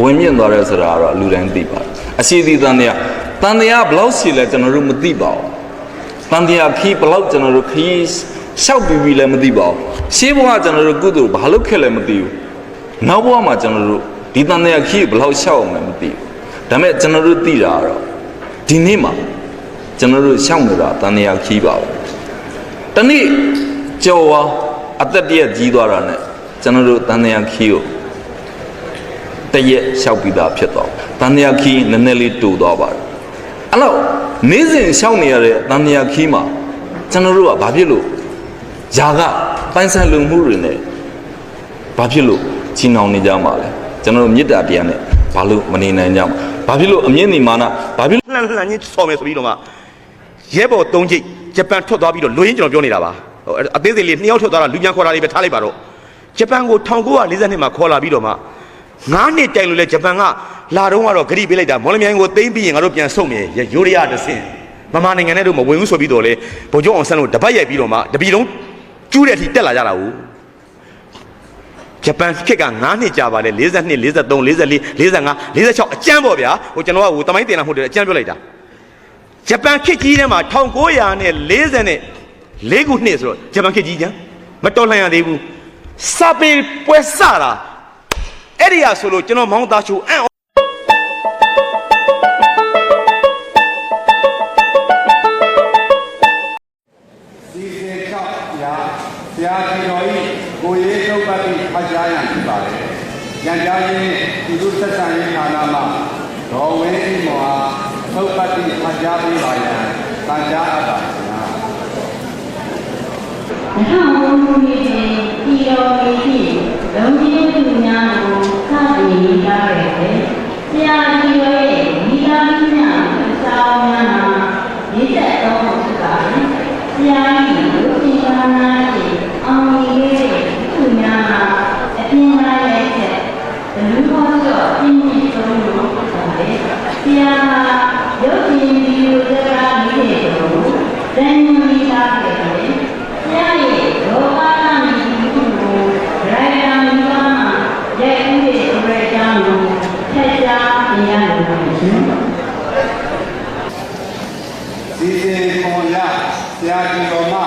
ဝင်မြင့်သွားတဲ့ဆိုတာကတော့လူတိုင်းသိပါတယ်အရှိသည့်တန်တရားဘလောက်ရှိလဲကျွန်တော်တို့မသိပါဘူးတန်တရားခီးဘလောက်ကျွန်တော်တို့ခီးရှောက်ပြီးလည်းမသိပါဘူးရှေးဘဝကျွန်တော်တို့ကုသိုလ်ဘာလို့ခက်လဲမသိဘူးနောက်ဘဝမှာကျွန်တော်တို့ဒီတန်တရားခီးဘလောက်ရှောက်အောင်လည်းမသိဘူးဒါပေမဲ့ကျွန်တော်တို့သိတာကတော့ဒီနေ့မှာကျွန်တော်တို့ရှောက်နေတာတန်တရားခီးပါပဲတနေ့ကြော်ဝါအသက်တရက်ကြီးသွားတာနဲ့ကျွန်တော်တို့တန်တရားခီးကိုတရက်ရှောက်ပြီးသားဖြစ်သွားတန်တရားခီးနည်းနည်းလေးတူသွားပါတယ်အဲ့တော့နေ့စဉ်ရှောက်နေရတဲ့တန်တရားခီးမှာကျွန်တော်တို့ကဘာဖြစ်လို့ຢာကပိုင်းဆိုင်လုံမှုတွေနဲ့ဘာဖြစ်လို့ချီနှောင်နေကြမှာလဲကျွန်တော်တို့မေတ္တာတရားနဲ့ဘာလို့မနေနိုင်ကြမှာဘာဖြစ်လို့အမြင့်နေမာနဘာဖြစ်လို့လှန်ချင်းဆော်မယ်ဆိုပြီးတော့မှရဲဘော်၃ချိတ်ဂျပန်ထွက်သွားပြီးတော့လူရင်းကျွန်တော်ပြောနေတာပါအသေးသေးလေး2ယောက်ထွက်သွားတာလူပြန်ခေါ်တာလေးပဲထားလိုက်ပါတော့ဂျပန်ကို1942မှာခေါ်လာပြီးတော့မှ9နှစ်တိုင်လို့လဲဂျပန်ကလာတော့ကတော့ဂရိပေးလိုက်တာမော်လမြိုင်ကိုသိမ်းပြီးရင်ငါတို့ပြန်ဆုတ်မယ်ရိုးရရတဆင်းမမနိုင်ငံနဲ့တို့မဝင်ဘူးဆိုပြီးတော့လေဗိုလ်ချုပ်အောင်ဆန်းတို့တပတ်ရိုက်ပြီးတော့မှတပြည်လုံးကျူးတဲ့အထိတက်လာကြတာကိုဂျပန်ခေတ်က9နှစ်ကြာပါလေ42 43 44 45 46အကျန်းပေါ့ဗျာဟိုကျွန်တော်ကဟိုတမိုင်းတင်လာမှုတွေအကျန်းပြောလိုက်တာဂျပန်ခေတ်ကြီးထဲမှာ1944ခုနှစ်ဆိုတော့ဂျပန်ခေတ်ကြီးကျန်မတော်လှန်ရသေးဘူးစာပေပွဲစတာအဲ့ဒီဟာဆိုလို့ကျွန်တော်မောင်းသားချိုအံ့ဒီစေချောက်ရာဆရာကြီးတော်ဤကိုရေးထုတ်ပတ်ပြီးဖတ်ကြားရန်ဖြစ်ပါတယ်။ရန်ကြားရေးဒီလိုဆက်ဆံရေးဌာနမှဒေါ်ဝင်းဤမောဟာထုတ်ပတ်ပြီးဖတ်ကြားပေးပါရန်တန်ကြားအပ်ပါခင်ဗျာ။အခါဘုံဘုံကြီးပြည်တော်ကြီးလုံကြီးသူများကိုစတင်ရရတယ်။ဆရာကြီးရဲ့မိသားစုများအဆောင်များမှာရည်သက်တော်ဖြစ်ပါတယ်။ဆရာကြီးတို့ဒီကနာကြီးအောင်ကြီးရဲ့သူများအပြင်လာရဲ့ချက်လူပေါ်တော့ပြင်းပြင်းဆုံးလို့ပါတယ်။ဆရာရုပ်ရှင်ဗီဒီယိုစကားလေးတွေကိုသင်ယူနေတာပဲ။ဆရာရဲ့ရောဂါမျိုးကိုရိုက်တာမျိုးမှာရဲ့ဥပဒေအရေးအကြောင်းကိုထည့်ကြားပြရလို့ရှင်။ဒီစေပေါ်ရဆရာကြီးတော်မှ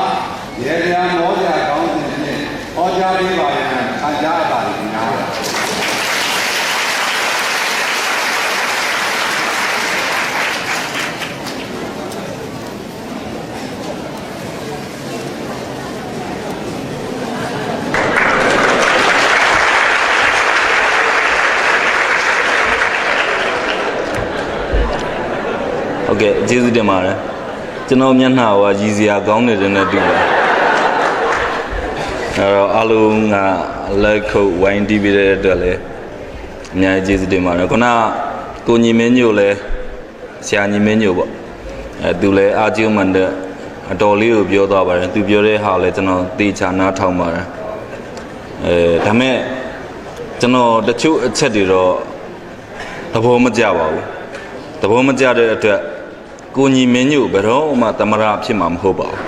ရေပြာမောကြကောင်းစဉ်ဖြင့်ဟောကြားပေးပါရန်တန်ကြားအပ်ပါခင်ဗျာဟုတ်ကဲ့ကျေးဇူးတင်ပါတယ်ကျွန်တော်မျက်နှာကရည်စရာကောင်းနေတဲ့နဲ့တူတယ်အဲ့တော့အလုံးကလက်ခုပ်ဝိုင်းတီးပြီးတဲ့အတွက်လည်းအများကြီးကျေးဇူးတင်ပါတယ်ခုနကိုညီမင်းညို့လဲဆရာညီမင်းညို့ပေါ့သူလည်းအာကျုံမှန်တဲ့အတော်လေးကိုပြောသွားပါတယ်သူပြောတဲ့ဟာလည်းကျွန်တော်သေချာနားထောင်ပါတယ်ဒါမဲ့ကျွန်တော်တချို့အချက်တွေတော့သဘောမကျပါဘူးသဘောမကျတဲ့အတွက်ကိုညီမင်းညို့ဘယ်တော့မှသမရဖြစ်မှာမဟုတ်ပါဘူး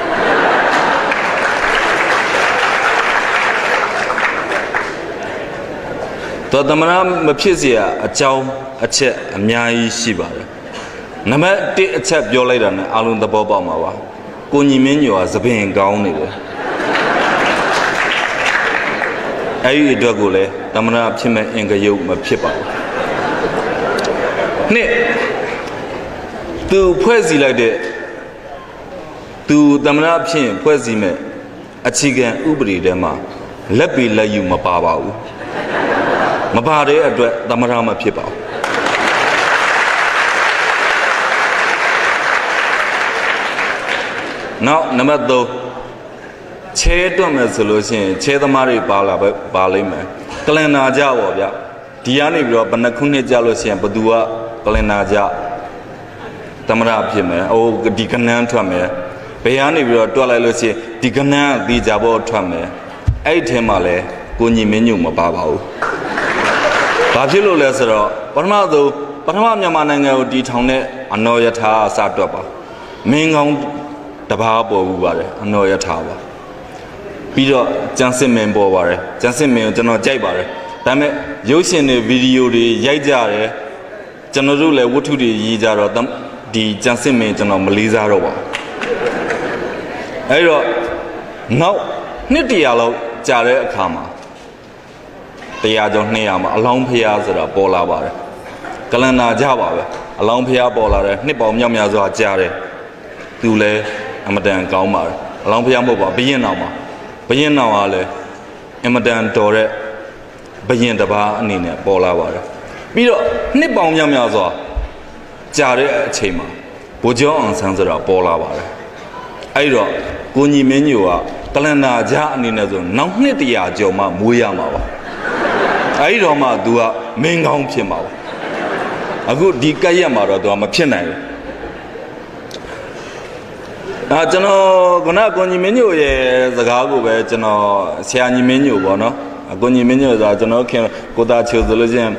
တော်သမရမဖြစ်เสียအကြောင်းအချက်အများကြီးရှိပါတယ်နံပါတ်1အချက်ပြောလိုက်တာနဲ့အားလုံးသဘောပေါက်မှာပါကိုညီမင်းညို့ကသပင်ကောင်းနေတယ်အဲ့ဒီအတွက်ကိုလည်းသမရဖြစ်မဲ့အင်္ဂယုတ်မဖြစ်ပါဘူးနှစ်သူဖွဲ့စည်းလိုက်တဲ့သူသမဏဖြင့်ဖွဲ့စည်းမဲ့အခြေခံဥပဒေထဲမှာလက်ပေလက်ယူမပါပါဘူးမပါတဲ့အတွက်သမဏမဖြစ်ပါဘူးနောက်နံပါတ်3ချဲတွက်မယ်ဆိုလို့ရှိရင်ချဲသမားတွေပါလာပဲပါလိမ့်မယ်ကလန်နာကြပေါ့ဗျဒီကနေပြီးတော့ဘယ်နှခုနှစ်ကြာလို့ရှိရင်ဘသူကကလန်နာကြသမရဖြစ်မယ်။အိုးဒီကနန်းထွက်မယ်။ဘယ်ကနေပြီးတော့တွက်လိုက်လို့ရှိရင်ဒီကနန်းဒီကြဘောထွက်မယ်။အဲ့ဒီထဲမှာလဲကိုညီမင်းညုံမပါပါဘူး။ဘာဖြစ်လို့လဲဆိုတော့ပထမမြန်မာနိုင်ငံကိုတည်ထောင်တဲ့အနော်ယထာအစတွက်ပါ။မင်းကောင်းတပါးပေါ်ဘူးပါတယ်အနော်ယထာပါ။ပြီးတော့ကျန်စစ်မင်းပေါ်ပါတယ်။ကျန်စစ်မင်းကိုကျွန်တော်ကြိုက်ပါတယ်။ ဒါပေမဲ့ရုပ်ရှင်တွေဗီဒီယိုတွေရိုက်ကြတယ်ကျွန်တော်တို့လည်းဝတ္ထုတွေရေးကြတော့ဒီကြံစစ်မင်းကျွန်တော်မလေးစားတော့ပါဘူးအဲ့တော့နောက်နှစ်တရာလောက်ကြာတဲ့အခါမှာ100ကျော်200မှာအလောင်းဖျားဆိုတာပေါ်လာပါတယ်ကလန်နာကြပါပဲအလောင်းဖျားပေါ်လာတယ်နှစ်ပေါင်းမြောက်များစွာကြာတယ်သူလည်းအမတန်ကောင်းပါတယ်အလောင်းဖျားမဟုတ်ပါဘရင်တော်မှာဘရင်တော်ကလည်းအမတန်တော်တဲ့ဘရင်တစ်ပါးအနေနဲ့ပေါ်လာပါတယ်ပြီးတော့နှစ်ပေါင်းမြောက်များစွာကြာတဲ့အချိန်မှာဗိုလ်ချုပ်အောင်ဆန်းဆိုတာပေါ်လာပါတယ်အဲ့တော့ကိုညီမင်းညိုကကလန်နာကြအနေနဲ့ဆိုနောက်နှစ်တရာကျော်မှမွေးရမှာပါအဲ့တော့မှ तू ကမင်းကောင်းဖြစ်မှာပါအခုဒီကက်ရက်မှာတော့ तू ကမဖြစ်နိုင်ဘူးကျွန်တော်ခုနကိုညီမင်းညိုရဲ့စကားကိုပဲကျွန်တော်ဆရာညီမင်းညိုပေါ့နော်ကိုညီမင်းညိုဆိုတာကျွန်တော်ခင်ကိုသားချိုဆိုလို့ချင်း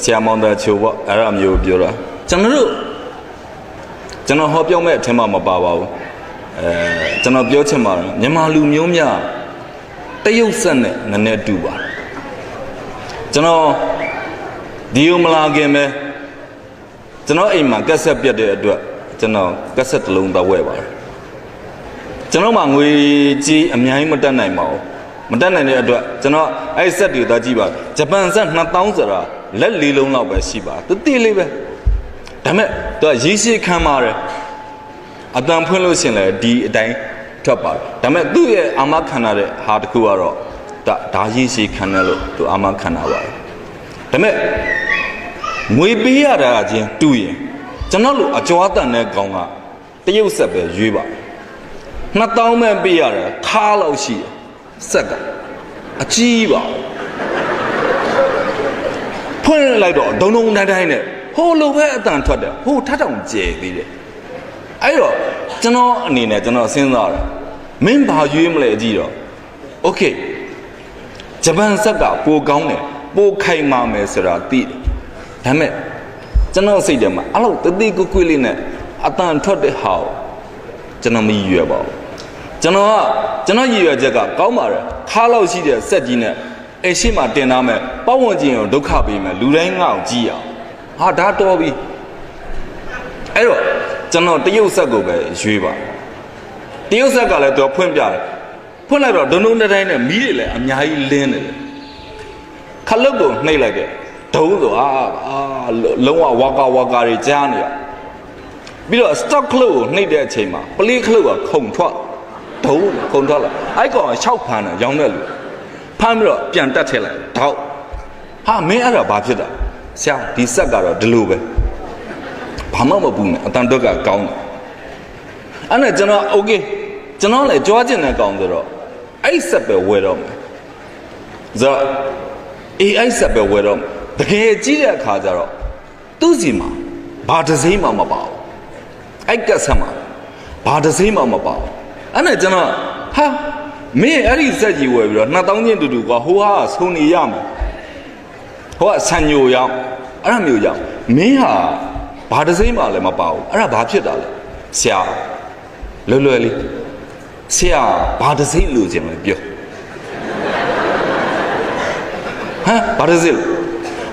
ဆရာမောင်သားချိုပေါ့အဲ့ဒါမျိုးပြောတာကျွန်တော်ဟောပြောမဲ့အထင်မှမပါပါဘူးကျွန်တော်ပြောချင်ပါတယ်မြန်မာလူမျိုးများတရုတ်ဆက်နဲ့နည်းနည်းတူပါတယ်ကျွန်တော်ဒီယိုမလာခင်ပဲကျွန်တော်အိမ်မှာကက်ဆက်ပြတ်တဲ့အတွက်ကျွန်တော်ကက်ဆက်တစ်လုံးသွားဝယ်ပါတယ်ကျွန်တော်မှငွေကြီးအများကြီးမတက်နိုင်ပါဘူးမတက်နိုင်တဲ့အတွက်ကျွန်တော်အဲ့ဆက်တွေသွားကြည့်ပါဂျပန်ဆက်2000ဆိုတာလက်၄လုံးလောက်ပဲရှိပါသူတိလေးပဲဒါပေမဲ့သူကရေးရှိခံပါတယ်အတန်ဖွင့်လို့ရှင်လေဒီအတိုင်းထွက်ပါတယ်ဒါပေမဲ့သူ့ရဲ့အာမခံရတဲ့ဟာတစ်ခုကတော့ဒါရေးရှိခံတယ်လို့သူအာမခံတာပါတယ်ဒါပေမဲ့ငွေပေးရတာချင်းတူရင်ကျွန်တော်လိုအကြွားတန်တဲ့ကောင်ကတရုတ်ဆက်ပဲရွေးပါ2000ပဲပေးရတယ်ခါလောက်ရှိတယ်ဆက်ကအကြီးပါဖွင့်လိုက်တော့ဒုံဒုံတိုင်းတိုင်းနဲ့ဟိုလိုပဲအတန်ထွက်တယ်ဟိုထထောင်ကျဲသေးတယ်အဲ့တော့ကျွန်တော်အနေနဲ့ကျွန်တော်စဉ်းစားတယ်မင်းဘာရွေးမလဲအကြည့်တော့โอเคဂျပန်ဆက်ကပိုကောင်းတယ်ပိုခိုင်မာမယ်ဆိုတာသိတယ်ဒါပေမဲ့ကျွန်တော်စိတ်ထဲမှာအဲ့လိုတတိကွကွလေးနဲ့အတန်ထွက်တဲ့ဟာကိုကျွန်တော်မရည်ရွယ်ပါဘူးကျွန်တော်ရည်ရွယ်ချက်ကကောင်းပါတယ်ခါလောက်ရှိတဲ့စက်ကြီးနဲ့အဲ့ရှိမှတင်ထားမယ်ပတ်ဝန်းကျင်ကိုဒုက္ခပေးမယ်လူတိုင်းငါ့ကိုကြည့်အောင်ဟာဒါတော်ပြီအဲ့တော့ကျွန်တော်တရုတ်ဆက်ကိုပဲရွေးပါတရုတ်ဆက်ကလည်းသူဖွင့်ပြတယ်ဖွင့်လိုက်တော့ဒုံဒုံတိုင်းနဲ့မီးတွေလည်းအများကြီးလင်းနေတယ်ခလုတ်ကိုနှိပ်လိုက်တယ်ဒုံဆိုလုံးဝဝါကာတွေကြားနေရပြီးတော့ stock ခလုတ်ကိုနှိပ်တဲ့အချိန်မှာပလေးခလုတ်ကခုန်ထွက်ဒုံခုန်ထွက်လာအဲ့ကောင်က6ဖမ်းတယ်ရောင်းတဲ့လူဖမ်းပြီးတော့ပြန်တက်ထည့်လိုက်တော့ဟာမင်းအဲ့ဒါဘာဖြစ်တာဆရာဒီဆက်ကတော့ဒီလိုပဲဘာမှမပူနဲ့အတန်တော့ကကောင်းတယ်အဲ့နဲ့ကျွန်တော်โอเคကျွန်တော်လည်းကြွားကျင်တဲ့ကောင်ဆိုတော့အဲ့ဆက်ပဲဝယ်တော့မယ်ဇာအဲ့ဆက်ပဲဝယ်တော့မယ်တကယ်ကြီးတဲ့အခါကျတော့သူ့စီမှာဘာတစ်စိမ့်မှမပါဘူးအဲ့ကဆက်မှာဘာတစ်စိမ့်မှမပါဘူးအဲ့နဲ့ကျွန်တော်ဟာမင်းအဲ့ဒီဆက်ကြီးဝယ်ပြီးတော့2000ချင်းတူကွာဟိုဟာဆုံးနေရမယ်ဟိုကဆန်ညိုရောက်အဲ့ဒါမျိုးရောက်မင်းဟာဘာတစ်စိမ့်မှလည်းမပါဘူးအဲ့ဒါဘာဖြစ်တာလဲဆရာလွယ်လွယ်လေးဆရာဘာတစ်စိမ့်လို့ခြင်းလဲပြောဟမ်ဘာတစ်စိမ့်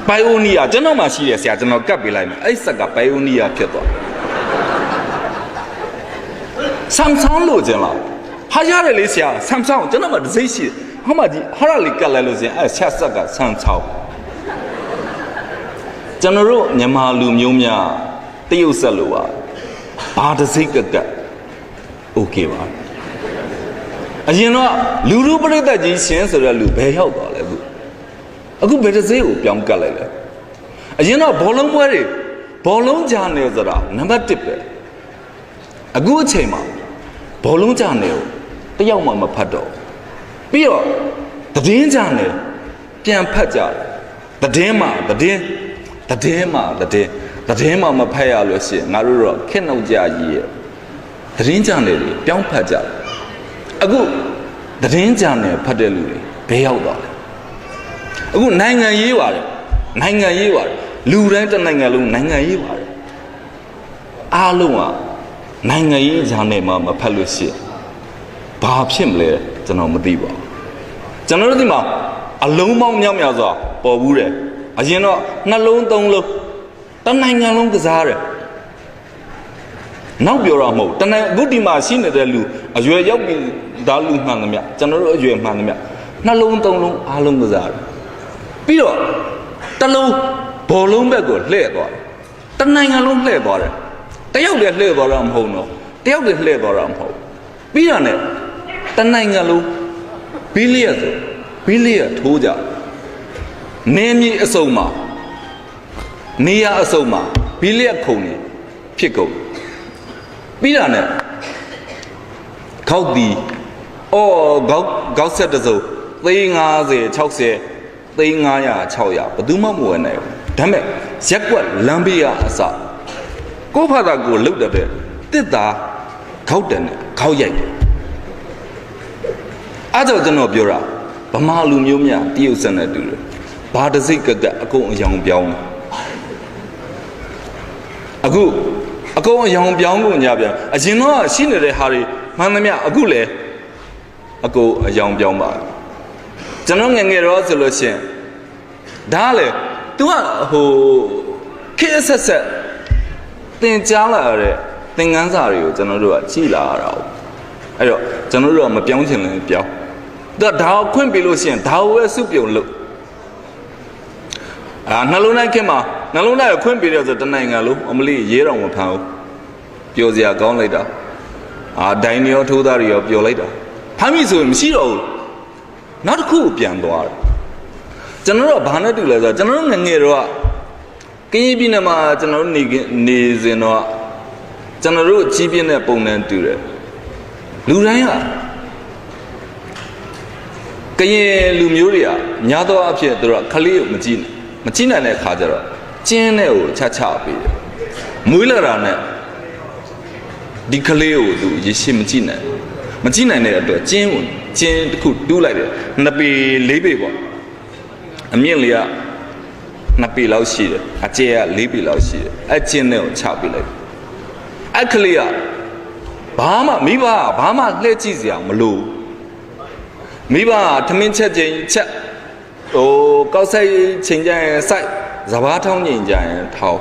ဘိုင်အိုနီယာကျွန်တော်မှရှိတယ်ဆရာကျွန်တော်ကတ်ပေးလိုက်မယ်အဲ့ဆက်ကဘိုင်အိုနီယာဖြစ်သွားဆမ်ဆောင်းလို့ခြင်းလားဟာရတယ်လေဆရာဆမ်ဆောင်းကျွန်တော်မှတစ်စိမ့်ရှိဟာမကြီးဟာရလေးကတ်လိုက်လို့ခြင်းအဲ့ဆက်ကဆမ်ဆောင်းကျွန်တော်တို့မြန်မာလူမျိုးများတရုတ်ဆက်လို့ပါဘာတစ်စိမ့်ကတ်โอเคပါအရင်တော့လူလူပြိတ္တကြီးရှင်ဆိုတဲ့လူဘယ်ရောက်သွားလဲအခုဘယ်တစ်စိမ့်ကိုပြောင်းကတ်လိုက်လဲအရင်တော့ဘောလုံးပွဲတွေဘောလုံးဂျာနယ်ဆိုတာနံပါတ်1ပဲအခုအချိန်မှာဘောလုံးဂျာနယ်ကိုတယောက်မှမဖတ်တော့ပြီးတော့သတင်းဂျာနယ်ပြန်ဖတ်ကြတယ်သတင်းမှမဖတ်ရလို့ရှိရင်ငါတို့တော့ခက်နှုတ်ကြကြီးရဲ့သတင်းကြံတယ်တွေပြောင်းဖတ်ကြတယ်အခုသတင်းကြံတယ်ဖတ်တဲ့လူတွေဘယ်ရောက်သွားလဲအခုနိုင်ငံရေးပါတယ်လူတိုင်းတစ်နိုင်ငံလုံးနိုင်ငံရေးပါတယ်အားလုံးကနိုင်ငံရေးကြံတယ်မှမဖတ်လို့ရှိရင်ဘာဖြစ်မလဲကျွန်တော်မသိပါဘူးကျွန်တော်တို့ဒီမှာအလုံးပေါင်းမြောက်စွာပ ပေါ်ဘူးတယ်အရင်တော့နှလုံးသုံးလုံးတနိုင်ငံလုံးကစားတယ်နောက်ပြောရမဟုတ်တနိုင်ငံအခုဒီမှာရှိနေတဲ့လူအရွယ်ရောက်ပြီးသားလူမှန်သမျှကျွန်တော်တို့အရွယ်မှန်သမျှနှလုံးသုံးလုံးအားလုံးကစားတယ်ပြီးတော့တစ်လုံးဘောလုံးဘက်ကိုလှည့်သွားတယ်တနိုင်ငံလုံးလှည့်သွားတယ်တယောက်လည်းလှည့်သွားတာမဟုတ်တော့တယောက်လည်းလှည့်သွားတာမဟုတ်ပြီးတော့ ਨੇ တနိုင်ငံလုံးဘီလီယံထိုးကြနေမြေအစုံမှာနေရအစုံမှာဘီလီယံခုံနေဖြစ်ကုန်ပြီးတော့ ਨੇ ခောက်တီအော်ကောက်ဆက်တစုံ350 60 300 600ဘယ်သူမှမဝင်နိုင်ဘူးဒါပေမဲ့ရက်ကွက်လမ်းဘေးကအစကိုယ့်ဘာသာကိုလှုပ်တဲ့တစ်သားခောက်တယ်နဲ့ခောက်ရိုက်တယ်အဲ့တော့ကျွန်တော်ပြောတာဗမာလူမျိုးများတရုတ်စံနဲ့တူတယ်ဘာတစိတ်ကကအကုန်အယောင်ပြောင်းတယ်အခုအကုန်အယောင်ပြောင်းလို့ညာပြန်အရင်တော့ရှိနေတဲ့ဟာတွေမှန်သမျှအခုလေအကုန်အယောင်ပြောင်းပါကျွန်တော်ငယ်ငယ်တော့ဆိုလို့ရှိရင်ဒါလေ तू ကဟိုခေတ်ဆက်ဆက်သင်ကြားလာတဲ့သင်ခန်းစာတွေကိုကျွန်တော်တို့ကကြည်လာရတာ။အဲ့တော့ကျွန်တော်တို့ကမပြောင်းချင်လည်းပြောင်း။ဒါကိုခွင့်ပြလို့ရှိရင်ဒါကိုပဲစုပြုံလို့နှလုံးသားခင်မှာနှလုံးသားကိုခွင့်ပြရဆိုတနိုင်ငံလုံးအမလီရေးတော်မဖမ်းဘူး။ပျော်စရာကောင်းလိုက်တာ။ဒိုင်းရောထိုးသားတွေရောပျော်လိုက်တာ။ဖမ်းပြီဆိုရင်မရှိတော့ဘူး။နောက်တစ်ခုပြန်သွားတယ်။ကျွန်တော်တို့ကဘာနဲ့တူလဲဆိုတော့ကျွန်တော်တို့ငငယ်တော့ကင်းပြည်နယ်မှာကျွန်တော်တို့နေစဉ်တော့ကျွန်တော်တို့ကြီးပြင်းတဲ့ပုံစံတူတယ်လူတိုင်းကကရင်လူမျိုးတွေကများသောအားဖြင့်သူတို့ကခလေးကိုမကြည့်နိုင်တဲ့အခါကျတော့ကျင်းတဲ့ကိုချပေးတယ်မွေးလာတာနဲ့ဒီခလေးကိုသူရရှိမကြည့်နိုင်တဲ့အတွက်ကျင်းတစ်ခုတူးလိုက်တယ်2ပေ4ပေပေါ့အမြင့်လေးက2ပေလောက်ရှိတယ်အကျယ်က4ပေလောက်ရှိတယ်အကျင်းနဲ့ကိုချပေးလိုက်အခလေးကဘာမှမိဘကဘာမှလှည့်ကြည့်စရာမလိုမိဘကထမင်းချက်ချင်းချက်ဟိုကောက်ဆိုင်ချိန်ကြရင်စိုက်စဘာထောင်းချိန်ကြရင်ထောင်း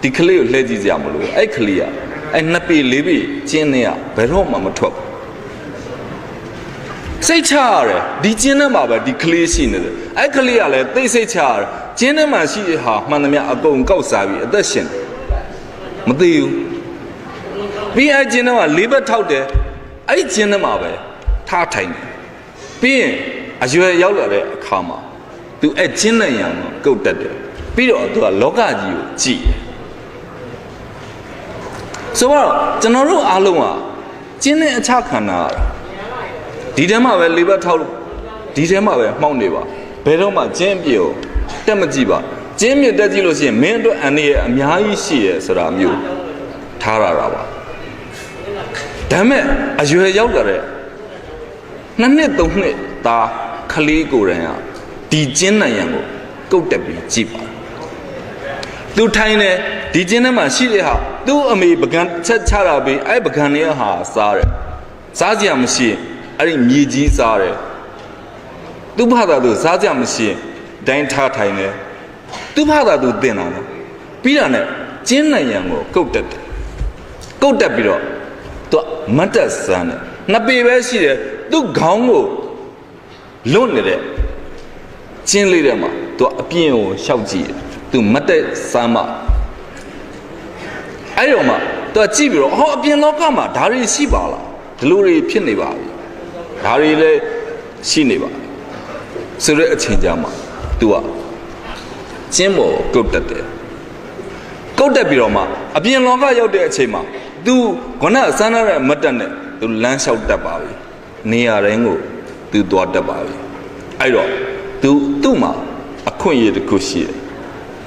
ဒီကလေးကိုလှည့်ကြည့်စရာမလိုအဲ့ကလေးကအဲ့2ပေ4ပေကျင်းနဲ့ကဘယ်တော့မှမထွက်စိတ်ချရတယ်ဒီကျင်းထဲမှာပဲဒီကလေးရှိနေတယ်အဲ့ကလေးကလည်းသိစိတ်ချရတယ်ကျင်းထဲမှာရှိတဲ့ဟာမှန်သမျှအကုန်ကောက်စားပြီးအသက်ရှင်မသိဘူးပြီးအဲ့ကျင်းထဲမှာ၄ဘက်ထောက်တယ်အဲ့ကျင်းထဲမှာပဲထားထိုင်တယ်ပြီးရင်အရွယ်ရောက်လာတဲ့အခါမှာသူအဲ့ကျင်းနဲ့ရံကိုကုတ်တက်တယ်ပြီးတော့သူကလောကကြီးကိုကြည်တယ်ဆိုတော့ကျွန်တော်တို့အားလုံးကကျင်းနဲ့အခြားခန္ဓာဒီထဲမှာပဲ၄ဘက်ထောက်ဒီထဲမှာပဲမှောက်နေပါဘယ်တော့မှကျင်းပြေကိုတက်မကြည့်ပါကျင်းမြေတက်ကြည့်လို့ရှိရင်မင်းအတွက်အန္တရာယ်အများကြီးရှိရဆိုတာမျိုးထားရတာပါဒါမဲ့အရွယ်ရောက်လာတဲ့2နှစ်3နှစ်သားခလေးကိုယ်တိုင်ကဒီကျင်းနိုင်ရန်ကိုကုတ်တက်ပြီးကြည့်ပါသူထိုင်တယ်ဒီကျင်းထဲမှာရှိတဲ့ဟာသူ့အမေပကံချက်ချတာပြီးအဲ့ပကံရဲ့ဟာစားတယ်စားကြရမရှိအဲ့ဒီမြေကြီးစားတယ်သူ့ဘာသာသူစားကြမရှိဒိုင်းထားထိုင်တယ်သူ့ဘာသာသူတင်တာနော်ပြီးတာနဲ့ကျင်းနိုင်ရန်ကိုကုတ်တက်တယ်ကုတ်တက်ပြီးတော့သူမတ်တက်စမ်းတယ်2ပေပဲရှိတယ်သူ့ခေါင်းကိုလွတ်နေတဲ့ကျင်းလေးထဲမှာသူအပြင်းကိုရှောက်ကြည့်တယ်သူမတ်တက်စမ်းမအဲ့တော့မှသူကြည့်ပြီးတော့ဟောအပြင်လောကမှာဓာရီရှိပါလားဒီလိုတွေဖြစ်နေပါပြီဓာရီလည်းရှိနေပါဆိုတဲ့အချိန်ကြာမှာသူကကျင်းပေါ်ကုတ်တက်တယ်ကုတ်တက်ပြီးတော့မှအပြင်လောကရောက်တဲ့အချိန်မှာသူခုနစမ်းရတဲ့မတ်တက်နဲ့သူလမ်းလျှောက်တက်ပါပြီနေရာတိုင်းကိုသူသွားတက်ပါပြီအဲ့တော့သူ့မှာအခွင့်အရေးတစ်ခုရှိတယ်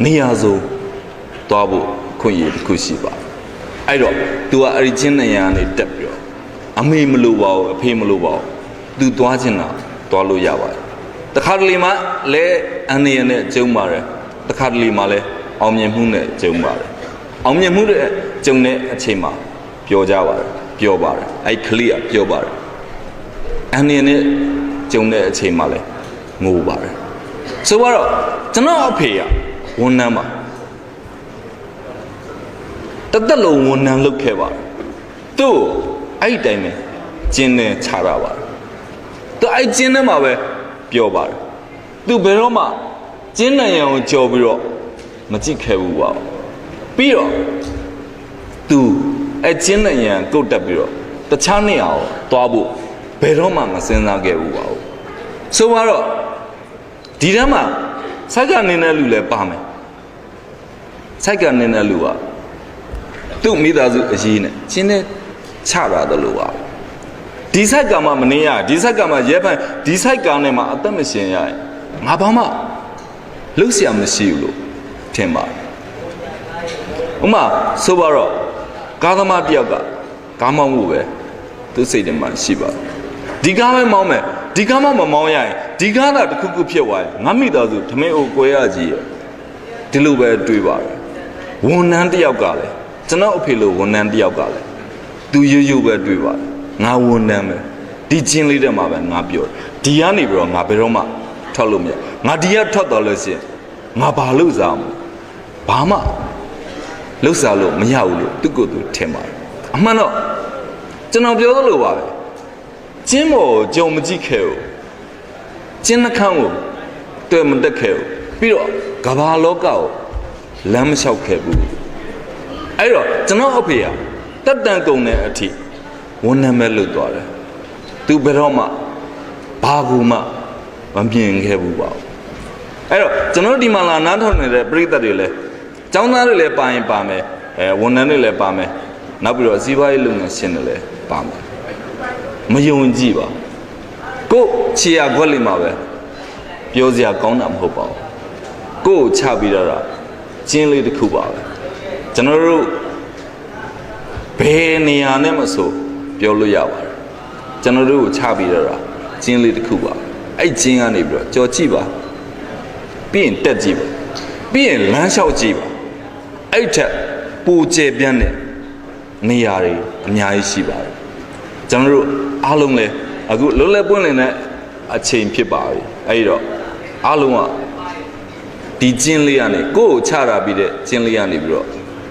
နေရာစုံသွားဖို့အခွင့်အရေးတစ်ခုရှိပါအဲ့တော့သူကအဲ့ဒီချင်းနေရာကနေတက်ပြီးတော့အမေမလို့ပါဘူးအဖေမလို့ပါဘူးသူသွားချင်တာသွားလို့ရပါတယ်တခါတလေမှလည်းအန်နေရနဲ့ကျုံပါတယ်တခါတလေမှလည်းအောင်မြင်မှုနဲ့ကျုံပါတယ်အောင်မြင်မှုတဲ့ကျုံတဲ့အချိန်မှာပြောကြပါတယ်ပြောပါတယ်အဲ့ကလေးကပြောပါတယ်အန်နေနဲ့ကျုံတဲ့အချိန်မှာလည်းငိုပါတယ် ဆိုတော့ကျွန်တော်အဖေကဝန်ထမ်းပါတသက်လုံးဝန်ထမ်းလုပ်ခဲ့ပါသူ့အဲ့ဒီတိုင်းပဲကျင်းနေချတာပါသူအဲ့ကျင်းထဲမှာပဲပြောပါတယ်သူဘယ်တော့မှကျင်းနိုင်ရန်ကိုကြော်ပြီးတော့မကြည့်ခဲ့ဘူးပါပြီးတော့သူအဲ့ကျင်းနိုင်ရန်ကုတ်တက်ပြီးတော့တခြားနေရာကိုသွားဖို့ဘယ်တော့မှမစဉ်းစားခဲ့ဘူးပါဆိုတော့ဒီထဲမှာစိုက်ကနေတဲ့လူလည်းပါမယ်စိုက်ကနေတဲ့လူကသူ့မိသားစုအရေးနဲ့ချင်းနဲ့ချရတယ်လို့ပါဒီစိုက်ကမှမနေရဒီစိုက်ကမှရဲဖန်ဒီစိုက်ကနဲ့မှအသက်မရှင်ရရင်ငါဘာမှလှုပ်ရှားမရှိဘူးလို့ထင်ပါတယ်ဥမာဆိုပါတော့ကားသမားတယောက်ကကားမောင်းဖို့ပဲသူစိတ်ထဲမှာရှိပါတယ်ဒီကားပဲမောင်းမယ်ဒီကားမှမမောင်းရရင်ဒီကားသာတစ်ခုခုဖြစ်သွားရင်ငါမိသားစုထမင်းအိုကွဲရကြီးရဒီလိုပဲတွေးပါတယ်ဝန်ထမ်းတယောက်ကလည်းကျွန်တော်အဖေလိုဝန်ထမ်းတယောက်ကလည်းသူရိုးရိုးပဲတွေးပါတယ်ငါဝန်ထမ်းပဲဒီချင်းလေးတက်မှာပဲငါပြောဒီကနေပြီးတော့ငါဘယ်တော့မှထွက်လို့မရငါဒီကထွက်တော်လို့ရှိရင်ငါဘာလို့စားမလဲဘာမှလှုပ်ရှားလို့မရဘူးလို့သူ့ကိုယ်သူထင်ပါတယ်အမှန်တော့ကျွန်တော်ပြောသလိုပါပဲကျင်းမော်ကြုံမကြည့်ခဲ့ဘူးကျင်းနှခမ်းကိုတွေ့မတက်ခဲ့ဘူးပြီးတော့ကဘာလောကကိုလမ်းမလျှောက်ခဲ့ဘူးအဲ့တော့ကျွန်တော်အဖေကတက်တန်ကုန်တဲ့အထိဝန်ထမ်းပဲလုပ်သွားတယ်သူဘယ်တော့မှဘာကူမှမမြင်ခဲ့ဘူးပါအဲ့တော့ကျွန်တော်ဒီမှာလာနားထောင်နေတဲ့ပရိသတ်တွေလည်းကျောင်းသားတွေလည်းပါရင်ပါမယ်ဝန်ထမ်းတွေလည်းပါမယ်နောက်ပြီးတော့စီးပွားရေးလုပ်ငန်းရှင်တွေလည်းပါမယ်မယုံကြည်ပါကို့ခြေရခွက်လေးမှာပဲပြောစရာကောင်းတာမဟုတ်ပါဘူးကို့ချပြီးတော့ကျင်းလေးတစ်ခုပါပဲကျွန်တော်တို့ဘယ်နေရာနဲ့မဆိုပြောလို့ရပါတယ်ကျွန်တော်တို့ကိုချပြီးတော့ကျင်းလေးတစ်ခုပါအဲ့ကျင်းကနေပြီးတော့ကြော်ကြည့်ပါပြီးရင်တက်ကြည့်ပါပြီးရင်လမ်းလျှောက်ကြည့်ပါအဲ့ထက်ပူကျဲပြန့်တဲ့နေရာတွေအများကြီးရှိပါတယ်ကျွန်တော်တို့အားလုံးလည်းအခုလုံးလဲပွင့်လင်တဲ့အချိန်ဖြစ်ပါပြီအဲ့တော့အားလုံးကဒီကျင်းလေးကနေကိုယ့်ကိုချတာပြီးတဲ့ကျင်းလေးကနေပြီးတော့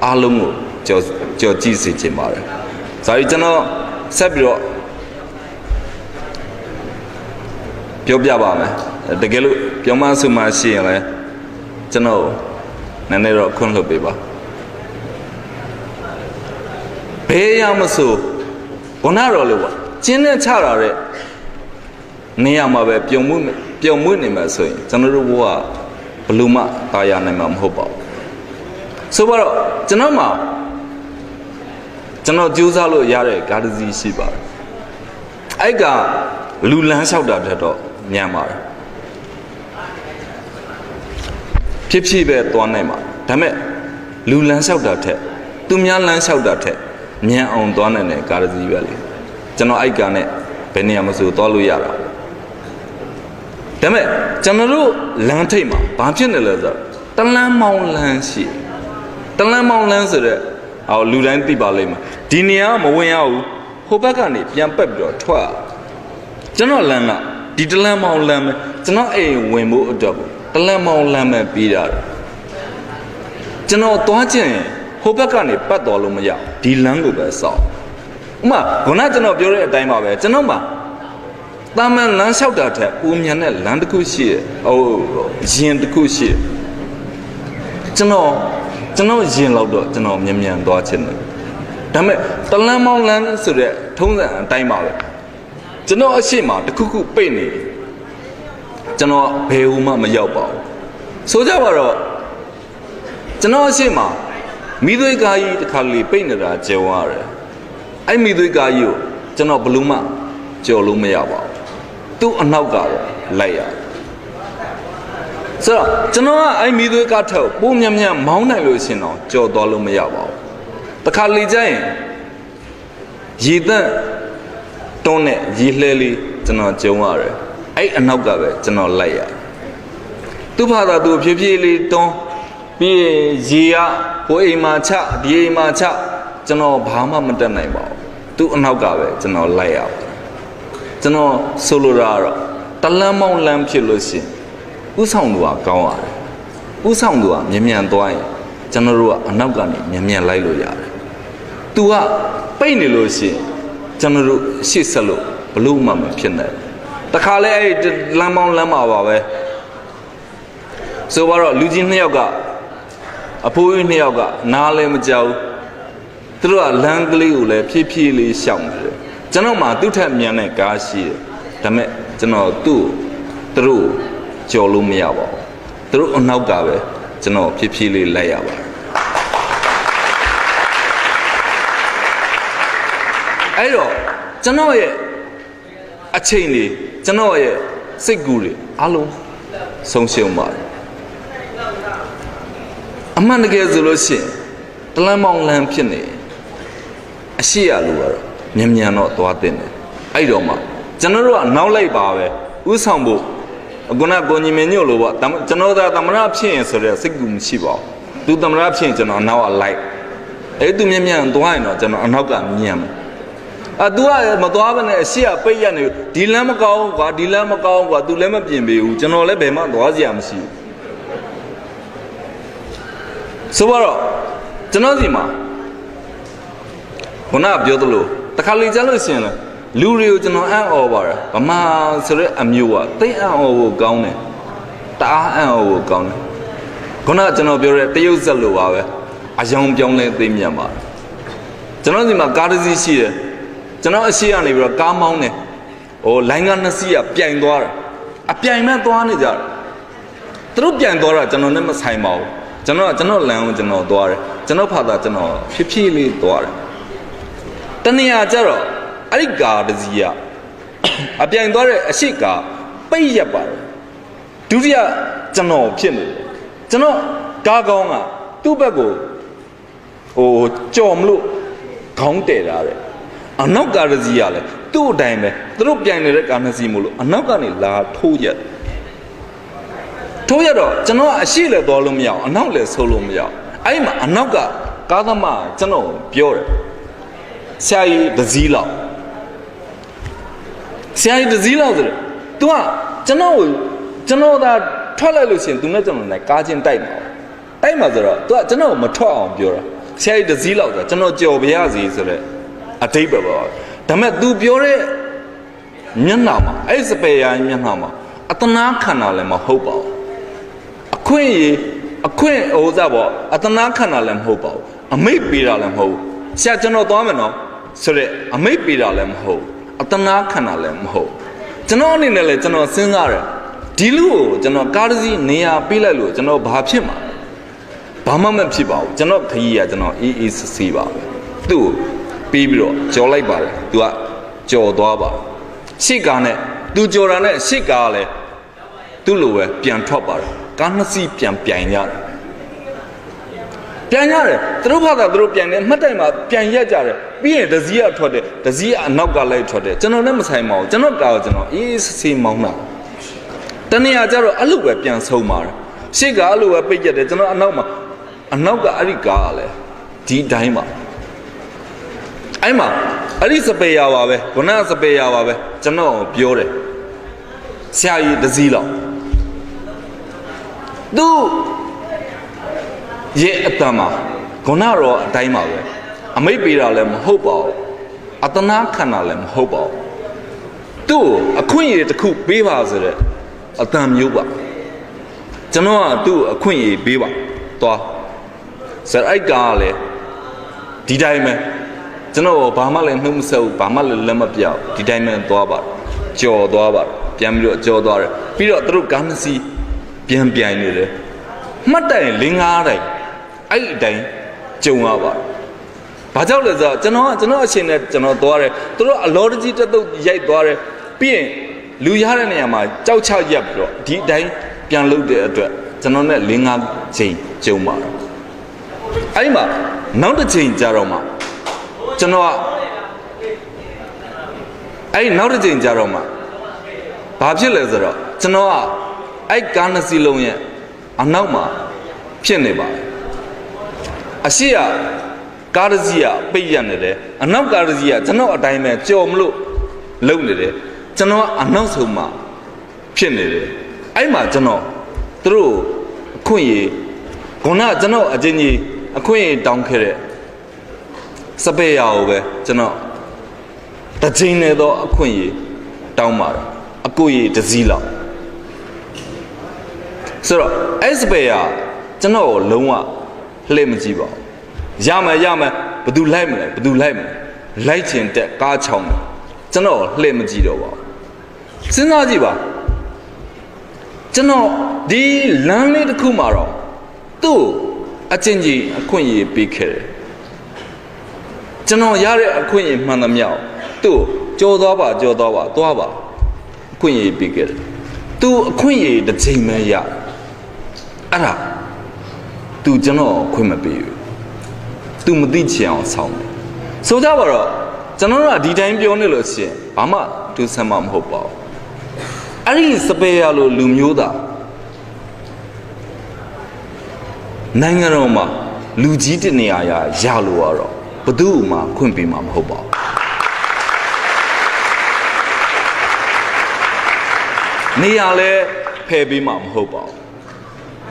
အားလုံးကိုကြော်ကြည့်စေချင်ပါတယ်ဒါကြီးကျွန်တော်ဆက်ပြီးတော့ပြောပြပါမယ်တကယ်လို့ပြောမှဆိုမှရှိရင်လည်းကျွန်တော်နည်းနည်းတော့ခွင့်လွှတ်ပေးပါဘယ်ရမဆိုဘုနာတော်လို့ပါကျင်းနဲ့ချတာတဲ့နေရာမှာပဲပြုံမွေ့နေမှာဆိုရင်ကျွန်တော်တို့ဘဝဘလို့မှတာယာနိုင်မှာမဟုတ်ပါဘူးဆိုတော့ကျွန်တော်မှာကျွန်တော်ကြိုးစားလို့ရတဲ့ကားတစ်စီးရှိပါတယ်အဲ့ကလူလန်းလျှောက်တာတက်တော့ညံပါတယ်ဖြစ်ဖြစ်ပဲသွားနိုင်မှာဒါပေမဲ့လူလန်းလျှောက်တာထက်သူများလန်းလျှောက်တာထက်ညံအောင်သွားနိုင်တဲ့ကားတစ်စီးပဲလေကျွန်တော်အဲ့ကနဲ့ဘယ်နေရာမှဆိုသွားလို့ရတာဒါပေမဲ့ကျွန်တော်တို့လမ်းထိပ်မှာဘာဖြစ်နေလဲဆိုတော့တလန်းမောင်းလန်းရှိတလန်းမောင်းလန်းဆိုတဲ့လူတိုင်းသိပါလိမ့်မယ်ဒီနေရာမဝင်ရဘူးဟိုဘက်ကနေပြန်ပက်ပြီးတော့ထွက်ကျွန်တော်လမ်းကဒီတလန်းမောင်းလန်းပဲကျွန်တော်အိမ်ဝင်ဖို့အတွက်တလန်းမောင်းလန်းပဲပြီးတာကျွန်တော်သွားချင်ဟိုဘက်ကနေပတ်တော်လို့မရဒီလမ်းကိုပဲစောက်ဥမာခုနကျွန်တော်ပြောတဲ့အတိုင်းပါပဲကျွန်တော်မှာတာမန်လမ်းလျှောက်တာထက်ပူမြန်တဲ့လမ်းတစ်ခုရှိတယ်ရင်တစ်ခုရှိတယ်ကျွန်တော်ရင်လောက်တော့ကျွန်တော်မြန်သွားချင်တယ်ဒါပေမဲ့တလန်းမောင်းလန်းဆိုတဲ့ထုံးစံအတိုင်းပါပဲကျွန်တော်အရှိမတစ်ခုခုပိတ်နေကျွန်တော်ဘယ်ဟိုမှမရောက်ပါဘူးဆိုကြပါတော့ကျွန်တော်အရှိမမိသွေးကားကြီးတစ်ခါလေပိတ်နေတာကျေဝရတယ်အဲ့မိသွေးကားကြီးကိုကျွန်တော်ဘလို့မှကြော်လို့မရပါဘူးသူ့အနောက်ကတော့လိုက်ရဆိုတော့ကျွန်တော်ကအဲ့မိသွေးကားထက်ပိုးမြတ်မောင်းနိုင်လို့ရှင်တော့ကြော်သွားလို့မရပါဘူးတစ်ခါလေကျရင်ရေတန့်တွန်းနဲ့ရေလှဲလေးကျွန်တော်ကြုံရတယ်အဲ့အနောက်ကပဲကျွန်တော်လိုက်ရသူ့ဘာသာသူဖြည်းဖြည်းလေးတွန်းပြီးရေကဟိုအိမ်မှာချဒီအိမ်မှာချကျွန်တော်ဘာမှမတက်နိုင်ပါဘူးသူ့အနောက်ကပဲကျွန်တော်လိုက်ရကျွန်တော်ဆိုလိုတာကတော့တလန်းမောင်းလန်းဖြစ်လို့ရှင် ဥဆောင်သူကကောင်းရတယ်ဥဆောင်သူကမြန်သွားရင်ကျွန်တော်တို့ကအနောက်ကနေမြန်လိုက်လို့ရတယ်သူကပိတ်နေလို့ရှိရင်ကျွန်တော်တို့ရှေ့ဆက်လို့ဘလို့မှမဖြစ်နိုင်တခါလဲအဲ့လမ်းမောင်းလမ်းမှာပါပဲဆိုတော့လူကြီး2ယောက်ကအဖိုးကြီး2ယောက်ကနားလည်းမကြောက်သူတို့ကလမ်းကလေးကိုလည်းဖြည်းဖြည်းလေးရှောင်နေတယ်ကျွန်တော်မှသူ့ထက်မြန်တဲ့ကားရှိတယ်ဒါပေမဲ့ကျွန်တော်သူတို့ကြော်လို့မရပါဘူးသူတို့အနောက်ကပဲကျွန်တော်ဖြည်းဖြည်းလေးလိုက်ရပါတယ်အဲ့တော့ကျွန်တော်ရဲ့အချိန်တွေကျွန်တော်ရဲ့စိတ်ကူးတွေအလုံးဆုံးရှုံးပါတယ်အမှန်တကယ်ဆိုလို့ရှိရင်တလန်းမောင်းလန်းဖြစ်နေအရှိရလို့ကတော့မြန်တော့သွားတင်တယ်အဲ့တော့မှကျွန်တော်တို့ကနောက်လိုက်ပါပဲဥဆောင်ဖို့ခုနကိုညီမညို့လို့ပေါ့ကျွန်တော်သာသမရဖြစ်ရင်ဆိုတော့စိတ်ကူမရှိပါဘူးသူသမရဖြစ်ရင်ကျွန်တော်အနောက်ကလိုက်အဲ့သူမြန်သွားရင်တော့ကျွန်တော်အနောက်ကမြန်သူကမသွားဘဲနဲ့အရှိရပိတ်ရနေဒီလမ်းမကောင်းကွာဒီလမ်းမကောင်းကွာသူလည်းမပြင်ပေးဘူးကျွန်တော်လည်းဘယ်မှသွားစရာမရှိဘူးဆိုတော့ကျွန်တော်စီမှာခုနကပြောသလိုတခါလေကြားလို့ရှိရင်လည်းလူတွေကိုကျွန်တော်အံ့ဩပါတယ်ဗမာဆိုတဲ့အမျိုးကသိအံ့ဩဖို့ကောင်းတယ်တအားအံ့ဩဖို့ကောင်းတယ်ခုနကကျွန်တော်ပြောတဲ့တရုတ်ဇက်လိုပါပဲအယောင်ပြောင်းလဲသိမြန်ပါတယ်ကျွန်တော်စီမှာကားတစ်စီးရှိတယ်ကျွန်တော်အရှိကနေပြီးတော့ကားမောင်းတယ်လိုင်းက2စီးကပြိုင်သွားတယ်အပြိုင်မဲ့သွားနေကြတယ်သူတို့ပြိုင်သွားတာကျွန်တော်နဲ့မဆိုင်ပါဘူးကျွန်တော်လမ်းကိုကျွန်တော်သွားတယ်ကျွန်တော်ဖာသာကျွန်တော်ဖြည်းဖြည်းလေးသွားတယ်တနေရာကျတော့အဲ့ဒီကားတစ်စီးကအပြိုင်သွားတဲ့အရှိကားပိတ်ရက်ပါတယ်ဒုတိယကျွန်တော်ဖြစ်နေတယ်ကျွန်တော်ကားကောင်းကသူ့ဘက်ကိုကြော်မလို့ခေါင်းတဲတာတဲ့အနောက်ကားတစ်စီးကလည်းသူ့အတိုင်းပဲသူတို့ပြိုင်နေတဲ့ကားနှစ်စီးမို့လို့အနောက်ကနေလာထိုးရက်တော့ကျွန်တော်ကအရှိလည်းသွားလို့မရအောင်အနောက်လည်းဆိုးလို့မရအောင်အဲ့မှာအနောက်ကကားသမားကျွန်တော်ပြောတယ်ဆရာကြီးတစ်စီးလောက်ဆိုတော့ तू ကကျွန်တော်သာထွက်လိုက်လို့ရှိရင် तू နဲ့ကျွန်တော်နဲ့ကားချင်းတိုက်မှာဆိုတော့ तू ကကျွန်တော်မထွက်အောင်ပြောတာဆရာကြီးတစ်စီးလောက်ဆိုကျွန်တော်ကြော်ပြရစီဆိုတဲ့အတိတ်ပဲပေါ့ဒါပေမဲ့ तू ပြောတဲ့မျက်နှာမှာအဲ့စပယ်ယာမျက်နှာမှာအတနာခန္ဓာလည်းမဟုတ်ပါဘူးအခွင့်ဥစားပေါ့အတနာခန္ဓာလည်းမဟုတ်ပါဘူးအမိတ်ပေးတာလည်းမဟုတ်ဘူးဆရာကျွန်တော်သွားမယ်နော်ဆိုတဲ့အမိတ်ပေးတာလည်းမဟုတ်အတနာခန္ဓာလည်းမဟုတ်ကျွန်တော်အနေနဲ့လည်းကျွန်တော်စဉ်းစားတယ်ဒီလူကိုကျွန်တော်ကားတစ်စီးနေရာပေးလိုက်လို့ကျွန်တော်ဘာဖြစ်မှာဘာမှမဖြစ်ပါဘူးကျွန်တော်ခရီးကကျွန်တော်အေးဆေးပါပဲသူ့ကိုပေးပြီးတော့ကြော်လိုက်ပါတယ်သူကကြော်သွားပါရှစ်ကားနဲ့သူကြော်တာနဲ့ရှစ်ကားကလည်းသူ့လိုပဲပြန်ထွက်ပါတယ်ကားနှစ်စီးပြန်ပြိုင်ကြတယ်သူတို့ဖတ်တာသူတို့ပြန်တယ်မှတ်တိုင်မှာပြန်ရက်ကြတယ်ပြီးရင်တစ်စီးကထွက်တယ်တစ်စီးကအနောက်ကလိုက်ထွက်တယ်ကျွန်တော်နဲ့မဆိုင်ပါဘူးကျွန်တော်ကားကိုကျွန်တော်အေးဆေးမောင်းတာတနေ့ကကျတော့အဲ့လိုပဲပြန်ဆုံးပါတယ်ရှေ့ကအဲ့လိုပဲပိတ်ရက်တယ်ကျွန်တော်အနောက်ကအဲ့ဒီကားကလည်းဒီတိုင်းပါအဲ့မှာအဲ့ဒီစပယ်ယာပါပဲခုနကစပယ်ယာပါပဲကျွန်တော်ပြောတယ်ဆရာကြီးတစ်စီးလောက်သူရဲ့အတ္တမှာခုနတော့အတိုင်းပါပဲအမိတ်ပေးတာလည်းမဟုတ်ပါဘူးအတနာခန္ဓာလည်းမဟုတ်ပါဘူးသူ့အခွင့်အရေးတစ်ခုပေးပါဆိုတဲ့အတန်မျိုးပါကျွန်တော်ကသူ့အခွင့်အရေးပေးပါသွားဆိုတော့အဲ့ကားကလည်းဒီတိုင်းပဲကျွန်တော်ဘာမှလည်းနှုတ်မဆက်ဘူးဘာမှလည်းလက်မပြောက်ဒီတိုင်းပဲသွားပါကြော်သွားပါပြန်ပြီးတော့ကြော်သွားတယ်ပြီးတော့သူတို့ကားနှစ်စီးပြန်ပြိုင်နေတယ်မှတ်တိုင်5တိုင်အဲ့ဒီအတိုင်းကြုံရပါဘာကြောင့်လဲဆိုတော့ကျွန်တော်အရှင်နဲ့ကျွန်တော်သွားတယ်သူတို့အလောတကြီးတက်တုတ်ရိုက်သွားတယ်ပြီးရင်လူရတဲ့နေရာမှာကြောက်ချရက်ပြီးတော့ဒီအတိုင်းပြန်လုပ်တဲ့အတွက်ကျွန်တော်နဲ့5ချိန်ကြုံပါတယ်အဲ့ဒီမှာနောက်တစ်ချိန်ကြာတော့မှကျွန်တော်ကအဲ့ဒီနောက်တစ်ချိန်ကြာတော့မှဘာဖြစ်လဲဆိုတော့ကျွန်တော်ကအဲ့ကားနှစ်စီးလုံးရဲ့အနောက်မှာဖြစ်နေပါတယ်အရှိကကားတစ်စီးကပိတ်ရနေတယ်အနောက်ကားတစ်စီးကကျွန်တော်အတိုင်းပဲကြော်မလို့လုံနေတယ်ကျွန်တော်ကအနောက်ဆုံးမှာဖြစ်နေတယ်အဲ့မှာကျွန်တော် သူတို့အခွင့်အရေးခုနကျွန်တော်အချင်းကြီးအခွင့်အရေးတောင်းခဲ့တဲ့စပယ်ရကိုပဲကျွန်တော်တစ်ချိန်နဲ့တော့အခွင့်အရေးတောင်းပါတယ်အကိုကြီးတစ်စီးလောက်ဆိုတော့အဲ့စပယ်ရကျွန်တော်ကိုလုံးဝလှည့်မကြည့်ပါဘူးရမယ်ဘယ်သူလိုက်မလဲလိုက်ချင်တဲ့ကားချောင်းတယ်ကျွန်တော်လှည့်မကြည့်တော့ပါဘူးစဉ်းစားကြည့်ပါကျွန်တော်ဒီလမ်းလေးတစ်ခုမှာတော့သူ့အချင်းကြီးအခွင့်အရေးပေးခဲ့တယ်ကျွန်တော်ရတဲ့အခွင့်အရေးမှန်သမျှသူ့ကြော်သွားပါသွားပါအခွင့်အရေးပေးခဲ့တယ်သူအခွင့်အရေးတစ်ချိန်မှရအဲ့ဒါသူကျွန်တော်ခွင့်မပေးဘူးသူမသိချင်အောင်ဆောင်းတယ်ဆိုကြပါတော့ကျွန်တော်တို့ကဒီတိုင်းပြောနေလို့ရှိရင်ဘာမှသူဆမ်းမမဟုတ်ပါဘူးအဲ့ဒီစပယ်ရလို့လူမျိုးသားနိုင်ငံတော်မှာလူကြီးတနေရာရလို့ရတော့ဘယ်သူမှခွင့်ပေးမှာမဟုတ်ပါဘူးနေရာလဲဖယ်ပေးမှာမဟုတ်ပါဘူး